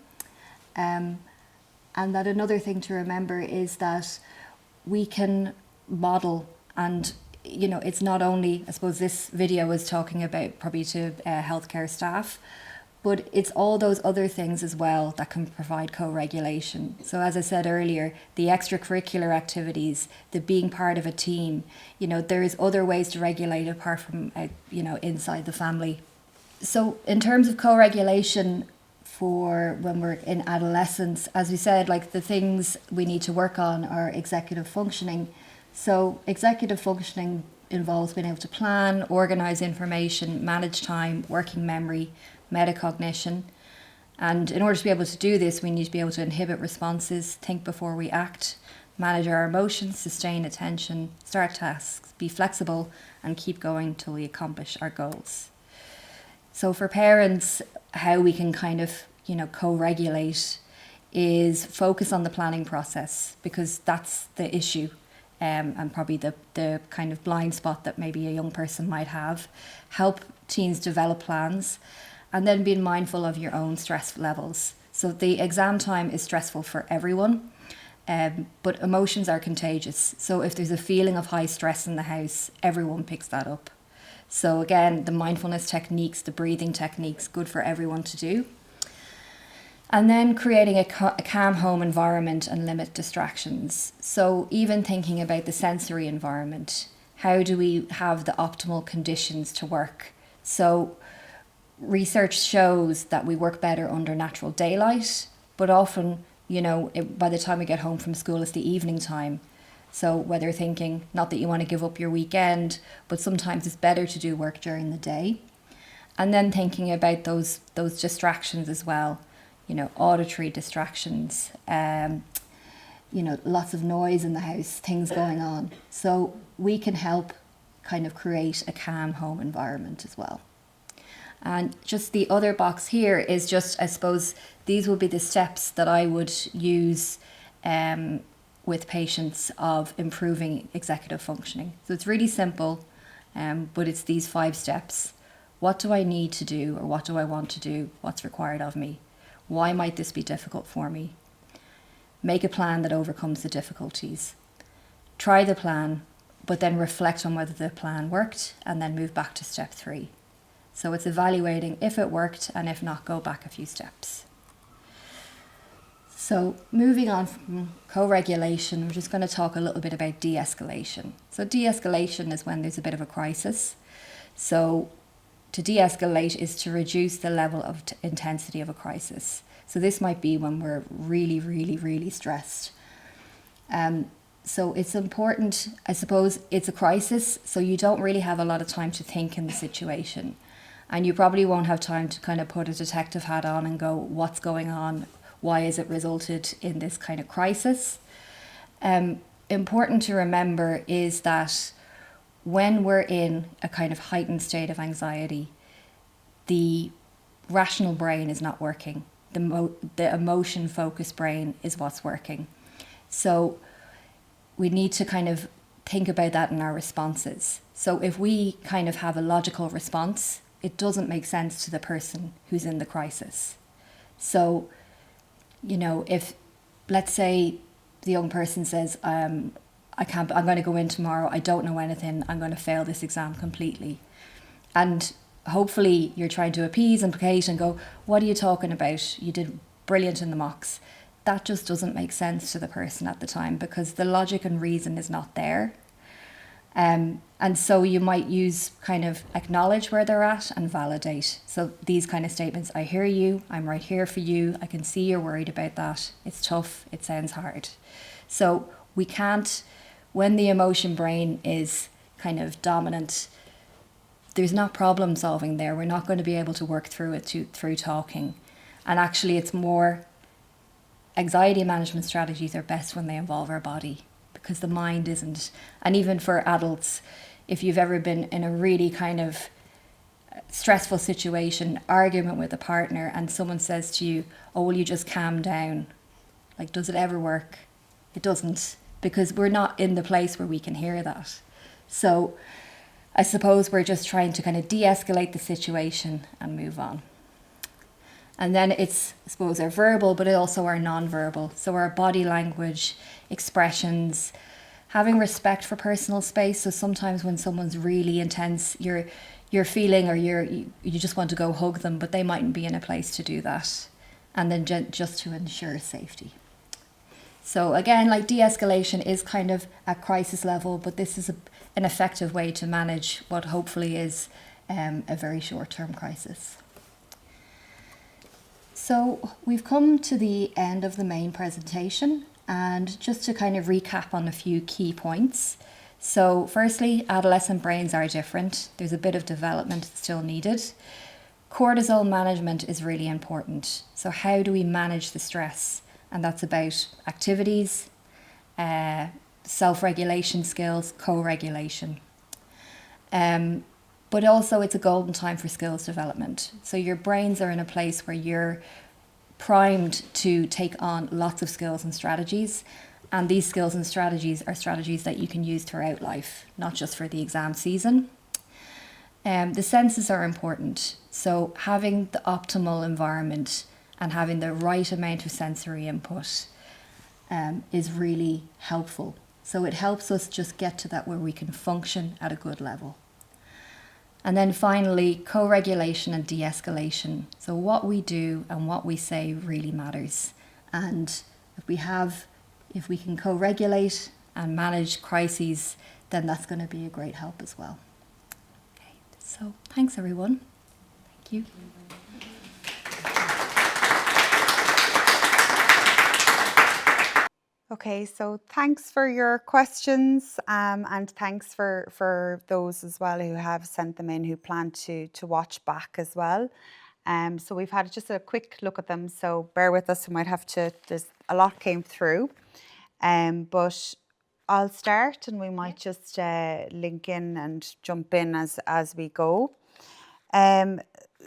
And that another thing to remember is that we can model, and, it's not only, I suppose this video is talking about probably to healthcare staff, but it's all those other things as well that can provide co-regulation. So as I said earlier, the extracurricular activities, the being part of a team, there is other ways to regulate apart from, inside the family. So in terms of co-regulation for when we're in adolescence, as we said, like the things we need to work on are executive functioning. So executive functioning involves being able to plan, organise information, manage time, working memory, metacognition. And in order to be able to do this, we need to be able to inhibit responses, think before we act, manage our emotions, sustain attention, start tasks, be flexible, and keep going till we accomplish our goals. So for parents, how we can kind of, co-regulate is focus on the planning process, because that's the issue. And probably the kind of blind spot that maybe a young person might have. Help teens develop plans, and then being mindful of your own stress levels. So the exam time is stressful for everyone, but emotions are contagious. So if there's a feeling of high stress in the house, everyone picks that up. So again, the mindfulness techniques, the breathing techniques, good for everyone to do. And then creating a calm home environment and limit distractions. So even thinking about the sensory environment, how do we have the optimal conditions to work? So research shows that we work better under natural daylight, but often, by the time we get home from school, it's the evening time. So whether thinking, not that you want to give up your weekend, but sometimes it's better to do work during the day. And then thinking about those distractions as well. Auditory distractions, lots of noise in the house, things going on. So we can help kind of create a calm home environment as well. And just the other box here is just, I suppose, these would be the steps that I would use with patients of improving executive functioning. So it's really simple, but it's these 5 steps. What do I need to do, or what do I want to do? What's required of me? Why might this be difficult for me? Make a plan that overcomes the difficulties. Try the plan, but then reflect on whether the plan worked, and then move back to step 3. So it's evaluating if it worked, and if not, go back a few steps. So moving on from co-regulation, we're just going to talk a little bit about de-escalation. So de-escalation is when there's a bit of a crisis. So to de-escalate is to reduce the level of intensity of a crisis. So this might be when we're really, really, really stressed. So it's important, I suppose it's a crisis, so you don't really have a lot of time to think in the situation. And you probably won't have time to kind of put a detective hat on and go, what's going on? Why has it resulted in this kind of crisis? Important to remember is that when we're in a kind of heightened state of anxiety, the rational brain is not working. The emotion-focused brain is what's working. So we need to kind of think about that in our responses. So if we kind of have a logical response, it doesn't make sense to the person who's in the crisis. So, you know, if, let's say the young person says, I'm going to go in tomorrow, I don't know anything, I'm going to fail this exam completely. And hopefully you're trying to appease and placate and go, what are you talking about? You did brilliant in the mocks. That just doesn't make sense to the person at the time, because the logic and reason is not there. And so you might use kind of acknowledge where they're at and validate. So these kind of statements, I hear you, I'm right here for you, I can see you're worried about that, it's tough, it sounds hard. So we can't, when the emotion brain is kind of dominant, there's not problem solving there. We're not going to be able to work through it through talking. And actually it's more, anxiety management strategies are best when they involve our body, because the mind isn't. And even for adults, if you've ever been in a really kind of stressful situation, argument with a partner, and someone says to you, oh, will you just calm down? Like, does it ever work? It doesn't, because we're not in the place where we can hear that. So I suppose we're just trying to kind of de-escalate the situation and move on. And then it's, I suppose, our verbal, but also our non-verbal. So our body language, expressions, having respect for personal space. So sometimes when someone's really intense, you're feeling, or you just want to go hug them, but they mightn't be in a place to do that. And then just to ensure safety. So again, like, de-escalation is kind of at crisis level, but this is an effective way to manage what hopefully is a very short-term crisis. So we've come to the end of the main presentation, and just to kind of recap on a few key points. So firstly, adolescent brains are different. There's a bit of development still needed. Cortisol management is really important. So how do we manage the stress? And that's about activities, self-regulation skills, co-regulation. But also it's a golden time for skills development. So your brains are in a place where you're primed to take on lots of skills and strategies. And these skills and strategies are strategies that you can use throughout life, not just for the exam season. The senses are important. So having the optimal environment and having the right amount of sensory input is really helpful. So it helps us just get to that where we can function at a good level. And then finally, co-regulation and de-escalation. So what we do and what we say really matters. And if we can co-regulate and manage crises, then that's going to be a great help as well. Okay, so thanks everyone. Thank you. Okay, so thanks for your questions, and thanks for those as well who have sent them in, who plan to watch back as well. So we've had just a quick look at them, so bear with us. We might have to, there's a lot came through, but I'll start and we might just link in and jump in as we go.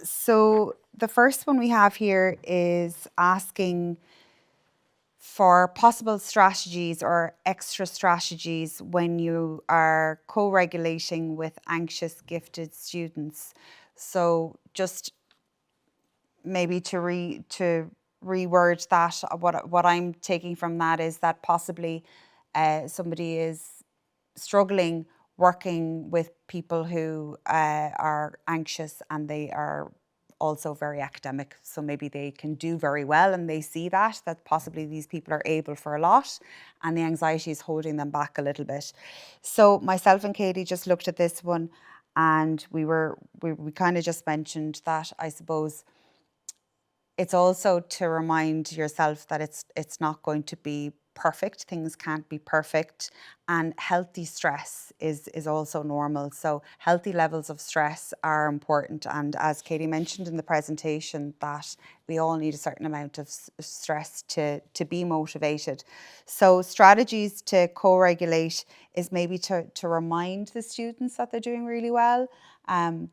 So the first one we have here is asking for possible strategies or extra strategies when you are co-regulating with anxious gifted students. So just maybe to reword that, what I'm taking from that is that possibly somebody is struggling working with people who are anxious and they are also very academic. So maybe they can do very well and they see that possibly these people are able for a lot and the anxiety is holding them back a little bit. So myself and Katie just looked at this one and we kind of just mentioned that, I suppose, it's also to remind yourself that it's not going to be perfect. Things can't be perfect, and healthy stress is also normal. So healthy levels of stress are important, and as Katie mentioned in the presentation, that we all need a certain amount of stress to be motivated. So strategies to co-regulate is maybe to remind the students that they're doing really well,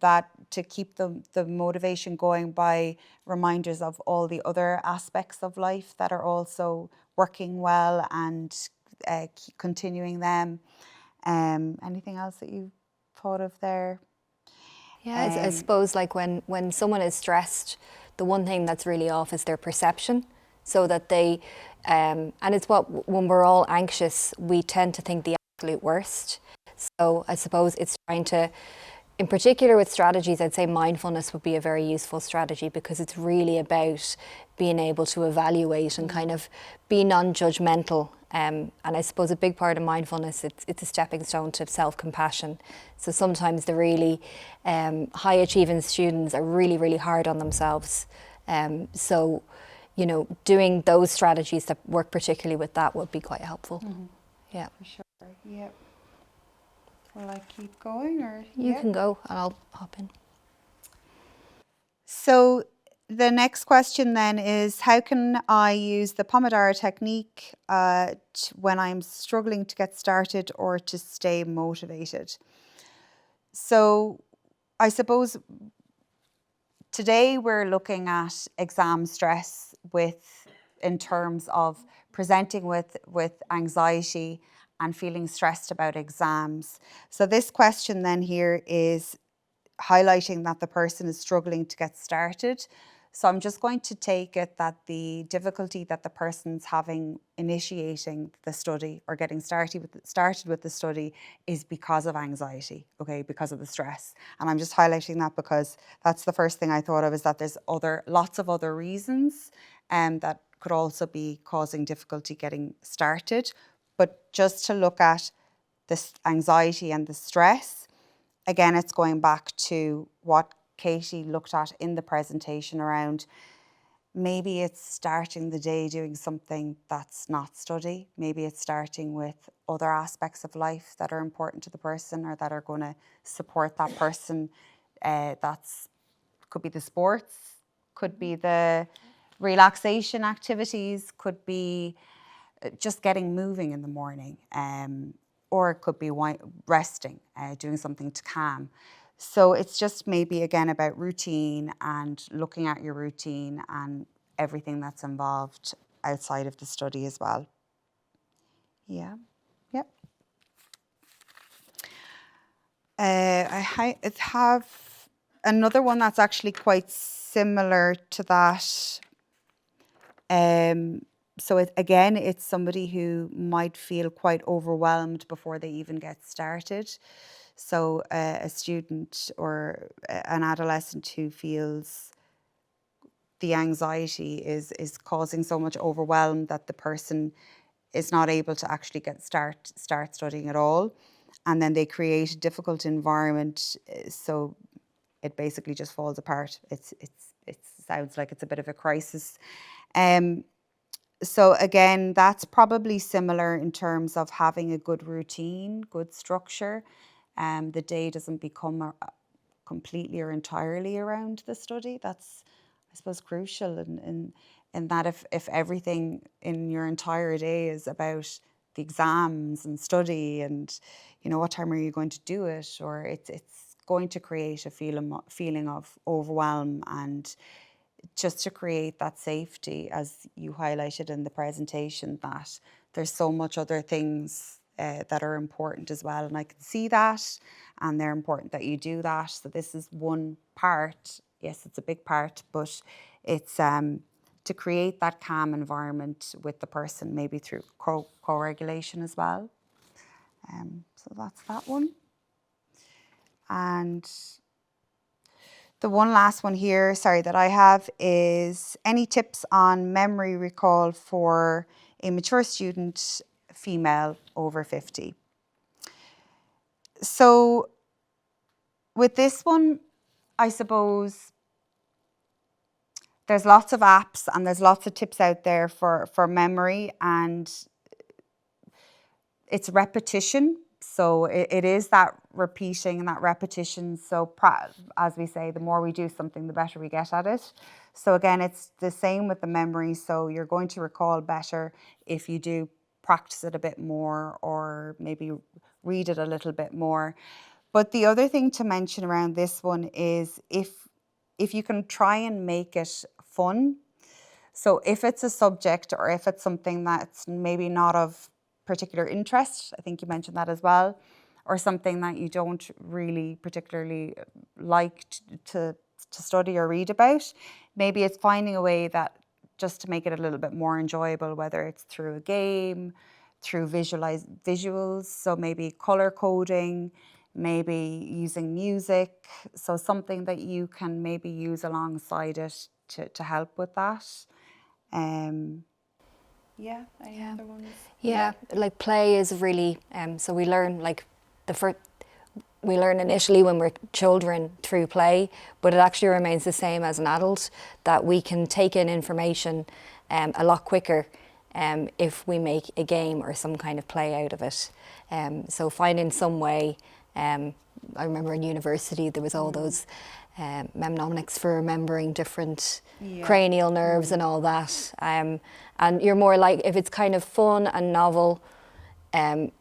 that to keep the motivation going by reminders of all the other aspects of life that are also working well and continuing them. Anything else that you thought of there? Yeah, I suppose like when someone is stressed, the one thing that's really off is their perception. So that they, and it's when we're all anxious, we tend to think the absolute worst. So I suppose it's trying to, in particular with strategies, I'd say mindfulness would be a very useful strategy because it's really about being able to evaluate and kind of be non-judgmental. And I suppose a big part of mindfulness, it's a stepping stone to self-compassion. So sometimes the really high achieving students are really, really hard on themselves. So, you know, doing those strategies that work particularly with that would be quite helpful. Mm-hmm. Yeah. For sure, yep. Will I keep going or? You can go and I'll hop in. So the next question then is, how can I use the Pomodoro technique when I'm struggling to get started or to stay motivated? So I suppose today we're looking at exam stress in terms of presenting with anxiety and feeling stressed about exams. So this question then here is highlighting that the person is struggling to get started. So I'm just going to take it that the difficulty that the person's having initiating the study or getting started with the study is because of anxiety, okay, because of the stress. And I'm just highlighting that because that's the first thing I thought of, is that there's lots of other reasons that could also be causing difficulty getting started. But just to look at this anxiety and the stress, again, it's going back to what Katie looked at in the presentation around maybe it's starting the day doing something that's not study. Maybe it's starting with other aspects of life that are important to the person or that are going to support that person. Could be the sports, could be the relaxation activities, could be just getting moving in the morning, or it could be resting, doing something to calm. So it's just maybe again about routine and looking at your routine and everything that's involved outside of the study as well. Yeah, yep. I have another one that's actually quite similar to that. So it's somebody who might feel quite overwhelmed before they even get started. So a student or an adolescent who feels the anxiety is causing so much overwhelm that the person is not able to actually start studying at all. And then they create a difficult environment, so it basically just falls apart. It sounds like it's a bit of a crisis. So again, that's probably similar in terms of having a good routine, good structure. The day doesn't become completely or entirely around the study. That's, I suppose, crucial in that if everything in your entire day is about the exams and study and, you know, what time are you going to do it, or it's going to create a feeling of overwhelm, and just to create that safety, as you highlighted in the presentation, that there's so much other things that are important as well. And I can see that, and they're important that you do that. So this is one part. Yes, it's a big part, but it's to create that calm environment with the person, maybe through co-regulation as well. So that's that one. And the one last one here, that I have is any tips on memory recall for a mature student, female over 50. So with this one, I suppose there's lots of apps and there's lots of tips out there for memory, and it's repetition. So it is that repeating and that repetition. So as we say, the more we do something, the better we get at it. So again, it's the same with the memory. So you're going to recall better if you do practice it a bit more, or maybe read it a little bit more. But the other thing to mention around this one is if you can try and make it fun. So if it's a subject, or if it's something that's maybe not of particular interest, I think you mentioned that as well, or something that you don't really particularly like to study or read about, maybe it's finding a way that just to make it a little bit more enjoyable, whether it's through a game, through visuals, so maybe color coding, maybe using music, so something that you can maybe use alongside it to help with that. Any other ones? Yeah, like play is really, so we learn we learn initially when we're children through play, but it actually remains the same as an adult, that we can take in information a lot quicker if we make a game or some kind of play out of it. So finding some way, I remember in university there was all those mnemonics for remembering different cranial nerves and all that. And you're more like, if it's kind of fun and novel,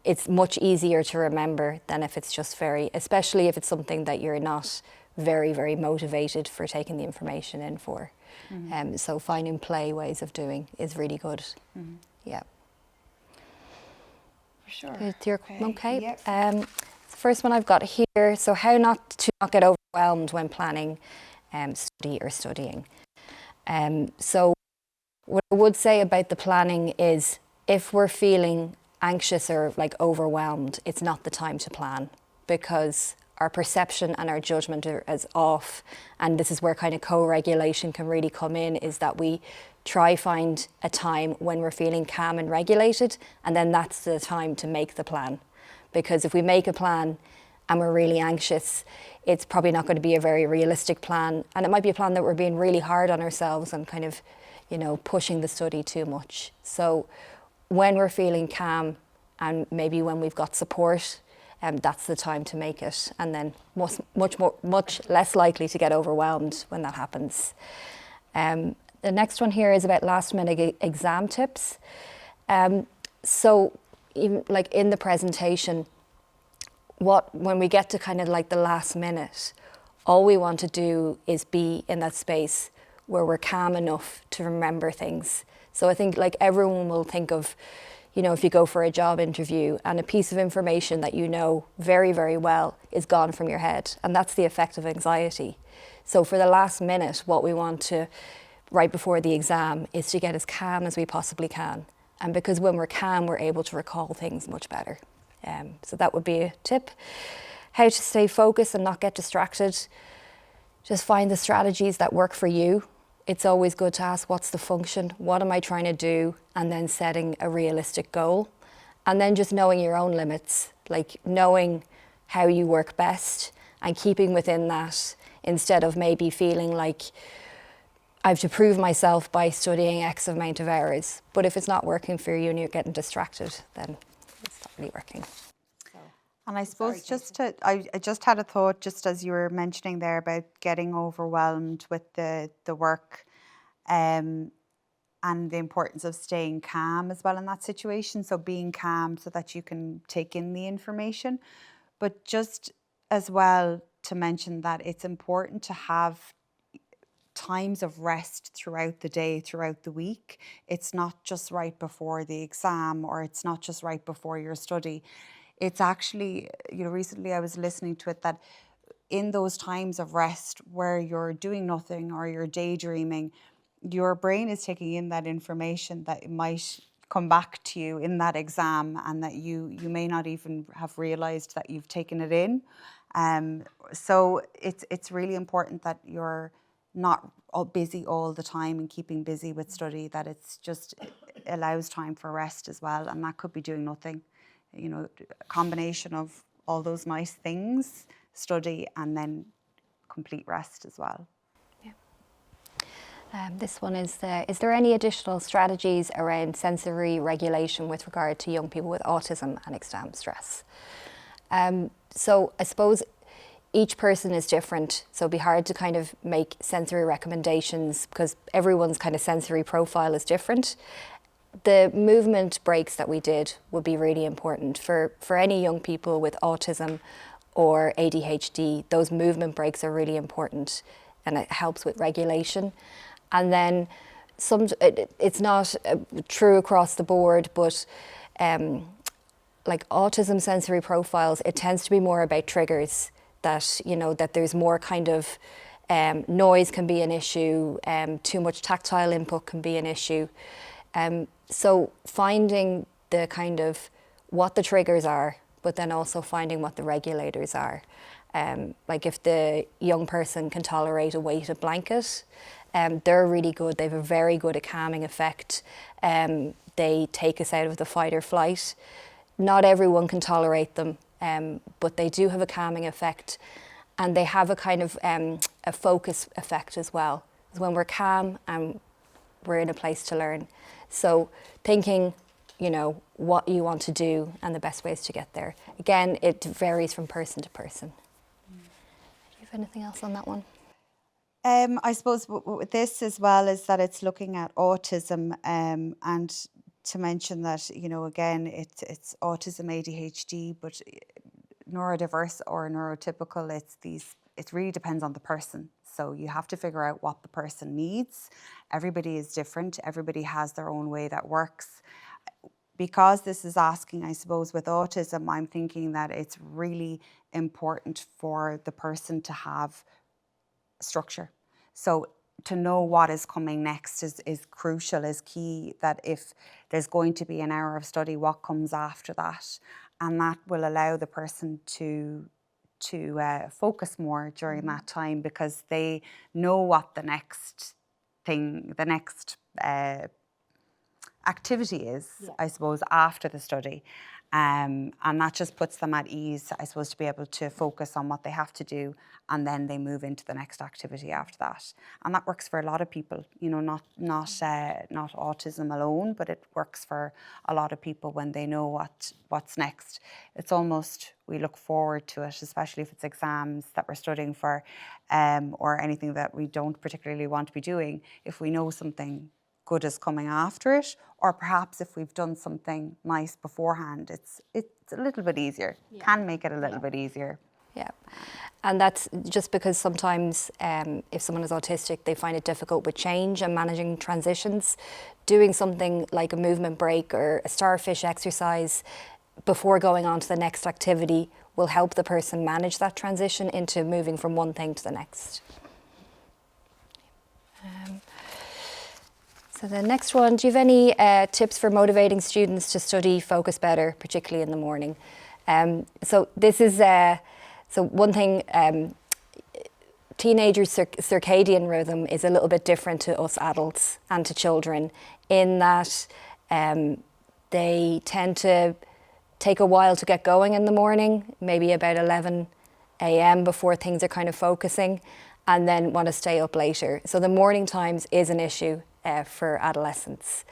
it's much easier to remember than if it's just especially if it's something that you're not very, very motivated for taking the information in for. So finding play ways of doing is really good. Yeah. For sure. Okay. Yep. The first one I've got here, so how not to not get overwhelmed when planning study or studying. So what I would say about the planning is, if we're feeling anxious or like overwhelmed, it's not the time to plan, because our perception and our judgment is off. And this is where kind of co-regulation can really come in, is that we try find a time when we're feeling calm and regulated, and then that's the time to make the plan. Because if we make a plan and we're really anxious, it's probably not going to be a very realistic plan. And it might be a plan that we're being really hard on ourselves and kind of, pushing the study too much. So when we're feeling calm, and maybe when we've got support, that's the time to make it. And then much less likely to get overwhelmed when that happens. The next one here is about last minute exam tips. So even like in the presentation, when we get to kind of like the last minute, all we want to do is be in that space where we're calm enough to remember things. So I think like everyone will think of, if you go for a job interview and a piece of information that you know very, very well is gone from your head, and that's the effect of anxiety. So for the last minute, what we want to, right before the exam, is to get as calm as we possibly can. And because when we're calm, we're able to recall things much better. So that would be a tip. How to stay focused and not get distracted. Just find the strategies that work for you. It's always good to ask, what's the function? What am I trying to do? And then setting a realistic goal. And then just knowing your own limits, like knowing how you work best and keeping within that, instead of maybe feeling like I have to prove myself by studying X amount of hours. But if it's not working for you and you're getting distracted, then it's not really working. And I suppose I just had a thought, just as you were mentioning there, about getting overwhelmed with the work, and the importance of staying calm as well in that situation. So being calm so that you can take in the information, but just as well to mention that it's important to have times of rest throughout the day, throughout the week. It's not just right before the exam, or it's not just right before your study. It's actually, recently I was listening to it, that in those times of rest where you're doing nothing or you're daydreaming, your brain is taking in that information that it might come back to you in that exam, and that you may not even have realised that you've taken it in. So it's really important that you're not all busy all the time and keeping busy with study, that it's just allows time for rest as well, and that could be doing nothing. You know, a combination of all those nice things, study and then complete rest as well. This one is there any additional strategies around sensory regulation with regard to young people with autism and exam stress? So I suppose each person is different, so it'd be hard to kind of make sensory recommendations because everyone's kind of sensory profile is different. The movement breaks that we did would be really important for any young people with autism or ADHD. Those movement breaks are really important and it helps with regulation. And then it's not true across the board, but like autism sensory profiles, it tends to be more about triggers, that, you know, that there's more kind of noise can be an issue, too much tactile input can be an issue. So finding the kind of what the triggers are, but then also finding what the regulators are. Like if the young person can tolerate a weighted blanket, they're really good. They have a very good calming effect. They take us out of the fight or flight. Not everyone can tolerate them, but they do have a calming effect, and they have a kind of a focus effect as well. When we're calm and we're in a place to learn. So thinking, you know, what you want to do and the best ways to get there. Again, it varies from person to person. Do you have anything else on that one? I suppose with this as well is that it's looking at autism, and to mention that, you know, again, it's autism, ADHD, but neurodiverse or neurotypical, it really depends on the person. So you have to figure out what the person needs. Everybody is different. Everybody has their own way that works. Because this is asking, I suppose, with autism, I'm thinking that it's really important for the person to have structure. So to know what is coming next is crucial, is key, that if there's going to be an hour of study, what comes after that? And that will allow the person to focus more during that time, because they know what the next thing, the next activity is, I suppose, after the study. And that just puts them at ease, I suppose, to be able to focus on what they have to do, and then they move into the next activity after that. And that works for a lot of people, you know, not autism alone, but it works for a lot of people when they know what's next. It's almost, we look forward to it, especially if it's exams that we're studying for, or anything that we don't particularly want to be doing. If we know something good is coming after it, or perhaps if we've done something nice beforehand, it's a little bit easier, can make it a little bit easier. Yeah, and that's just because sometimes if someone is autistic, they find it difficult with change and managing transitions. Doing something like a movement break or a starfish exercise before going on to the next activity will help the person manage that transition into moving from one thing to the next. So the next one, do you have any tips for motivating students to study, focus better, particularly in the morning? So this is, so one thing, teenagers' circadian rhythm is a little bit different to us adults and to children, in that they tend to take a while to get going in the morning, maybe about 11 a.m. before things are kind of focusing, and then want to stay up later. So the morning times is an issue for adolescents.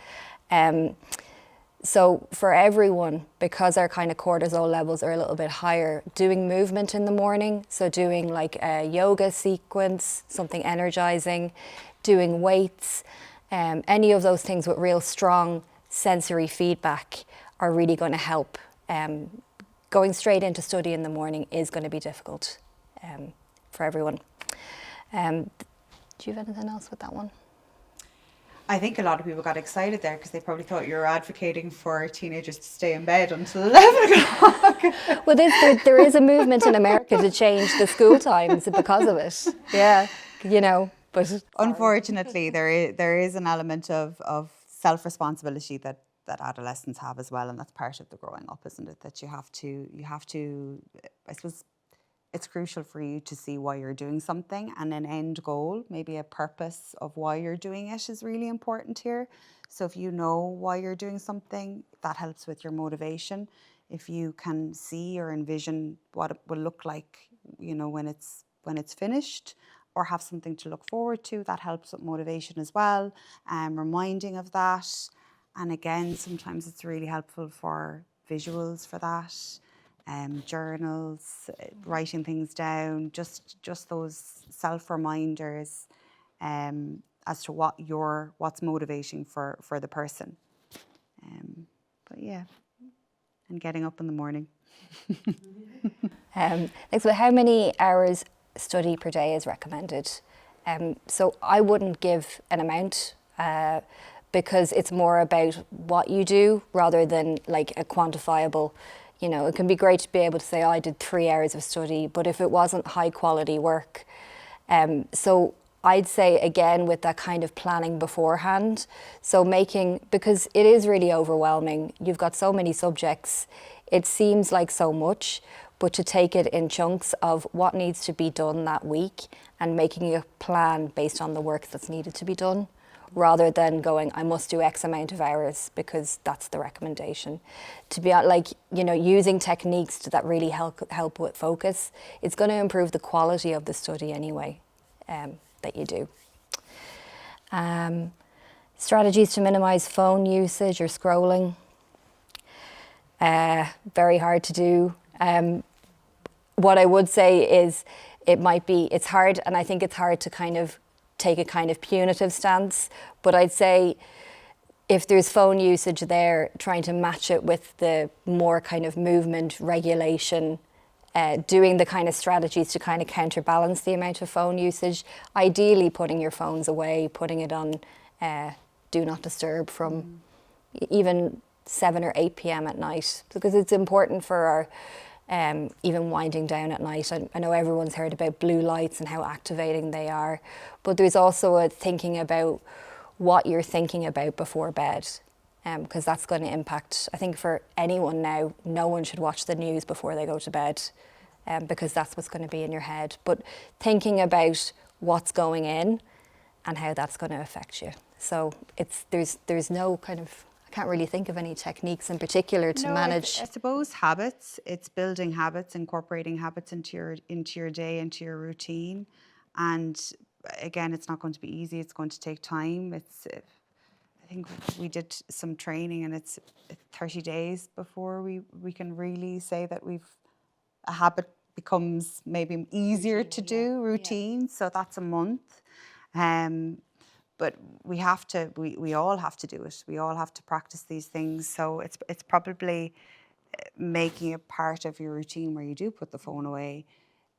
So for everyone, because our kind of cortisol levels are a little bit higher, doing movement in the morning, so doing like a yoga sequence, something energizing, doing weights, any of those things with real strong sensory feedback are really going to help. Going straight into study in the morning is going to be difficult for everyone. Do you have anything else with that one? I think a lot of people got excited there because they probably thought you were advocating for teenagers to stay in bed until 11 o'clock. Well, there is a movement in America to change the school times because of it. Yeah, you know, but unfortunately, there is an element of self-responsibility that adolescents have as well, and that's part of the growing up, isn't it? That you have to, I suppose, it's crucial for you to see why you're doing something, and an end goal, maybe a purpose of why you're doing it, is really important here. So if you know why you're doing something, that helps with your motivation. If you can see or envision what it will look like, you know, when it's finished, or have something to look forward to, that helps with motivation as well. Reminding of that. And again, sometimes it's really helpful for visuals for that. Journals, writing things down, just those self-reminders as to what's motivating for the person. But yeah, and getting up in the morning. So how many hours study per day is recommended? So I wouldn't give an amount because it's more about what you do rather than like a quantifiable. You know, it can be great to be able to say, oh, I did 3 hours of study, but if it wasn't high quality work. So I'd say, again, with that kind of planning beforehand, so because it is really overwhelming, you've got so many subjects, it seems like so much, but to take it in chunks of what needs to be done that week and making a plan based on the work that's needed to be done, rather than going, I must do X amount of hours because that's the recommendation. To be like, you know, using techniques that really help with focus, it's going to improve the quality of the study anyway, that you do. Strategies to minimize phone usage or scrolling. Very hard to do. What I would say is it's hard, and I think it's hard to kind of take a kind of punitive stance, but I'd say if there's phone usage there, trying to match it with the more kind of movement regulation, doing the kind of strategies to kind of counterbalance the amount of phone usage, ideally putting your phones away, putting it on do not disturb from even 7 or 8 p.m. at night, because it's important for our even winding down at night. I know everyone's heard about blue lights and how activating they are, but there's also a thinking about what you're thinking about before bed, because that's going to impact, I think for anyone now, no one should watch the news before they go to bed, because that's what's going to be in your head. But thinking about what's going in and how that's going to affect you. So there's no kind of, can't really think of any techniques in particular to manage. I suppose habits. It's building habits, incorporating habits into your day, into your routine. And again, it's not going to be easy. It's going to take time. I think we did some training, and it's 30 days before we can really say that a habit becomes maybe easier to do, routine. Yeah. So that's a month. But we all have to do it. We all have to practice these things. So it's probably making it part of your routine where you do put the phone away,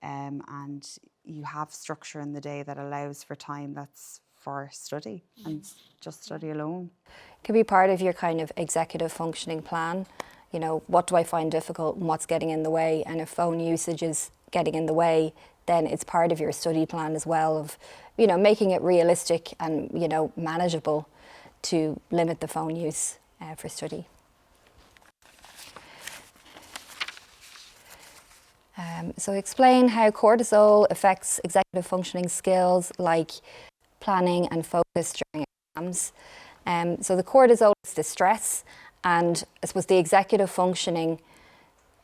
and you have structure in the day that allows for time that's for study and just study alone. It could be part of your kind of executive functioning plan. You know, what do I find difficult and what's getting in the way? And if phone usage is getting in the way, then it's part of your study plan as well, of, you know, making it realistic and, you know, manageable to limit the phone use for study. So explain how cortisol affects executive functioning skills like planning and focus during exams. So the cortisol is the stress, and I suppose the executive functioning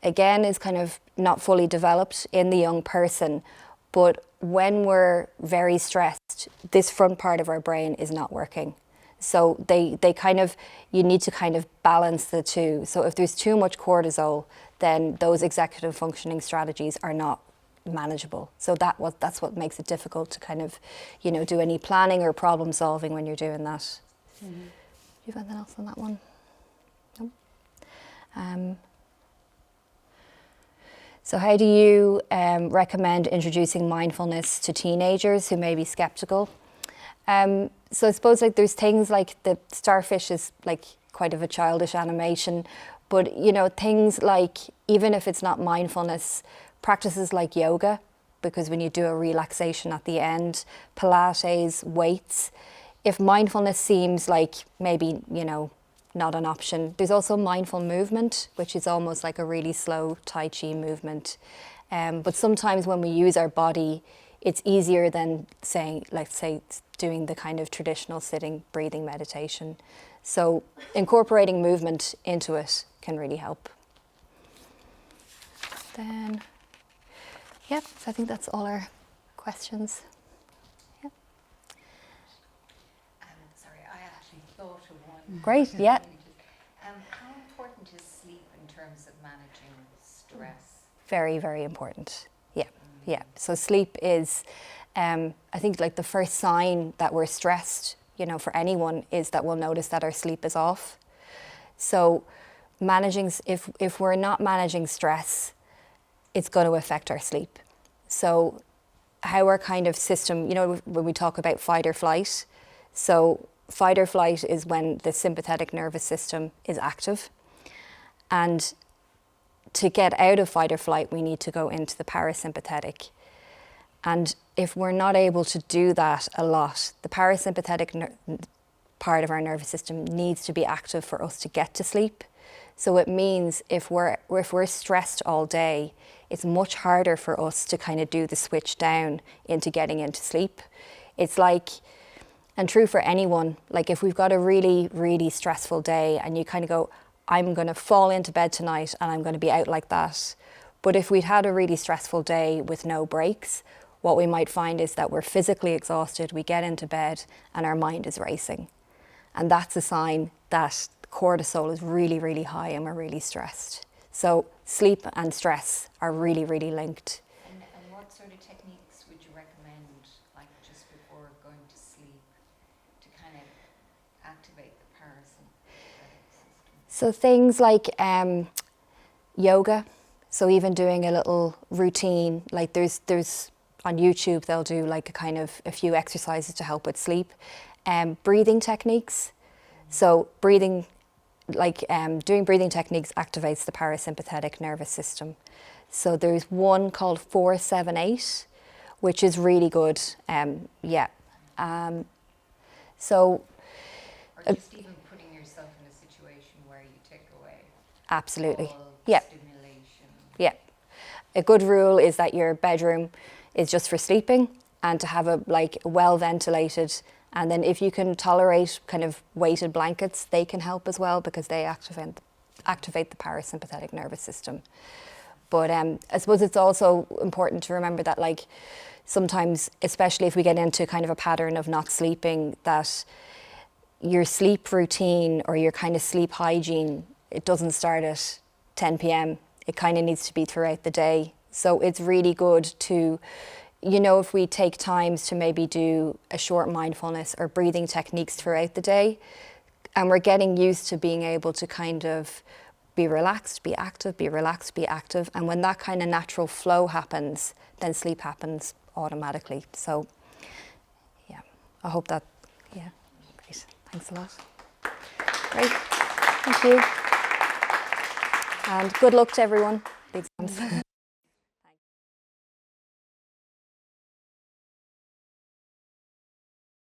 again is kind of not fully developed in the young person, but when we're very stressed, this front part of our brain is not working. So you need to kind of balance the two. So if there's too much cortisol, then those executive functioning strategies are not manageable. So that's what makes it difficult to kind of, you know, do any planning or problem solving when you're doing that. Mm-hmm. Do you have anything else on that one? No? So how do you recommend introducing mindfulness to teenagers who may be skeptical? So I suppose like there's things like the starfish is like quite of a childish animation, but you know, things like, even if it's not mindfulness, practices like yoga, because when you do a relaxation at the end, Pilates, weights, if mindfulness seems like maybe, you know, not an option, there's also mindful movement, which is almost like a really slow Tai Chi movement. But sometimes when we use our body, it's easier than saying, let's say, doing the kind of traditional sitting breathing meditation. So incorporating movement into it can really help. Then, yep, so I think that's all our questions. Yep. Sorry, I actually thought of one. Great, yeah. How important is sleep in terms of managing stress? Very, very important. Yeah, yeah. So sleep is, I think, like the first sign that we're stressed, you know, for anyone is that we'll notice that our sleep is off. So managing, if we're not managing stress, it's going to affect our sleep. So how our kind of system, you know, when we talk about fight or flight, so fight or flight is when the sympathetic nervous system is active. And to get out of fight or flight, we need to go into the parasympathetic. And if we're not able to do that a lot, the parasympathetic part of our nervous system needs to be active for us to get to sleep. So it means if we're stressed all day, it's much harder for us to kind of do the switch down into getting into sleep. It's like, and true for anyone, like if we've got a really, really stressful day and you kind of go, I'm going to fall into bed tonight and I'm going to be out like that. But if we'd had a really stressful day with no breaks, what we might find is that we're physically exhausted, we get into bed and our mind is racing. And that's a sign that cortisol is really, really high and we're really stressed. So sleep and stress are really, really linked. And what sort of techniques would you recommend, like just before going to sleep, to kind of activate the parasympathetic system? So things like yoga. So even doing a little routine, like there's on YouTube, they'll do like a few exercises to help with sleep. Breathing techniques. So breathing, doing breathing techniques activates the parasympathetic nervous system. So there's one called 478, which is really good. So Or just even putting yourself in a situation where you take away absolutely, all yeah, stimulation. yeah. A good rule is that your bedroom is just for sleeping and to have a well ventilated. And then if you can tolerate kind of weighted blankets, they can help as well because they activate the parasympathetic nervous system. But I suppose it's also important to remember that sometimes, especially if we get into kind of a pattern of not sleeping, that your sleep routine or your kind of sleep hygiene, it doesn't start at 10 p.m. It kind of needs to be throughout the day. So it's really good to, if we take times to maybe do a short mindfulness or breathing techniques throughout the day, and we're getting used to being able to kind of be relaxed, be active, be relaxed, be active. And when that kind of natural flow happens, then sleep happens automatically. So, yeah, I hope that, yeah, great. Thanks a lot. Great, thank you. And good luck to everyone. The exams.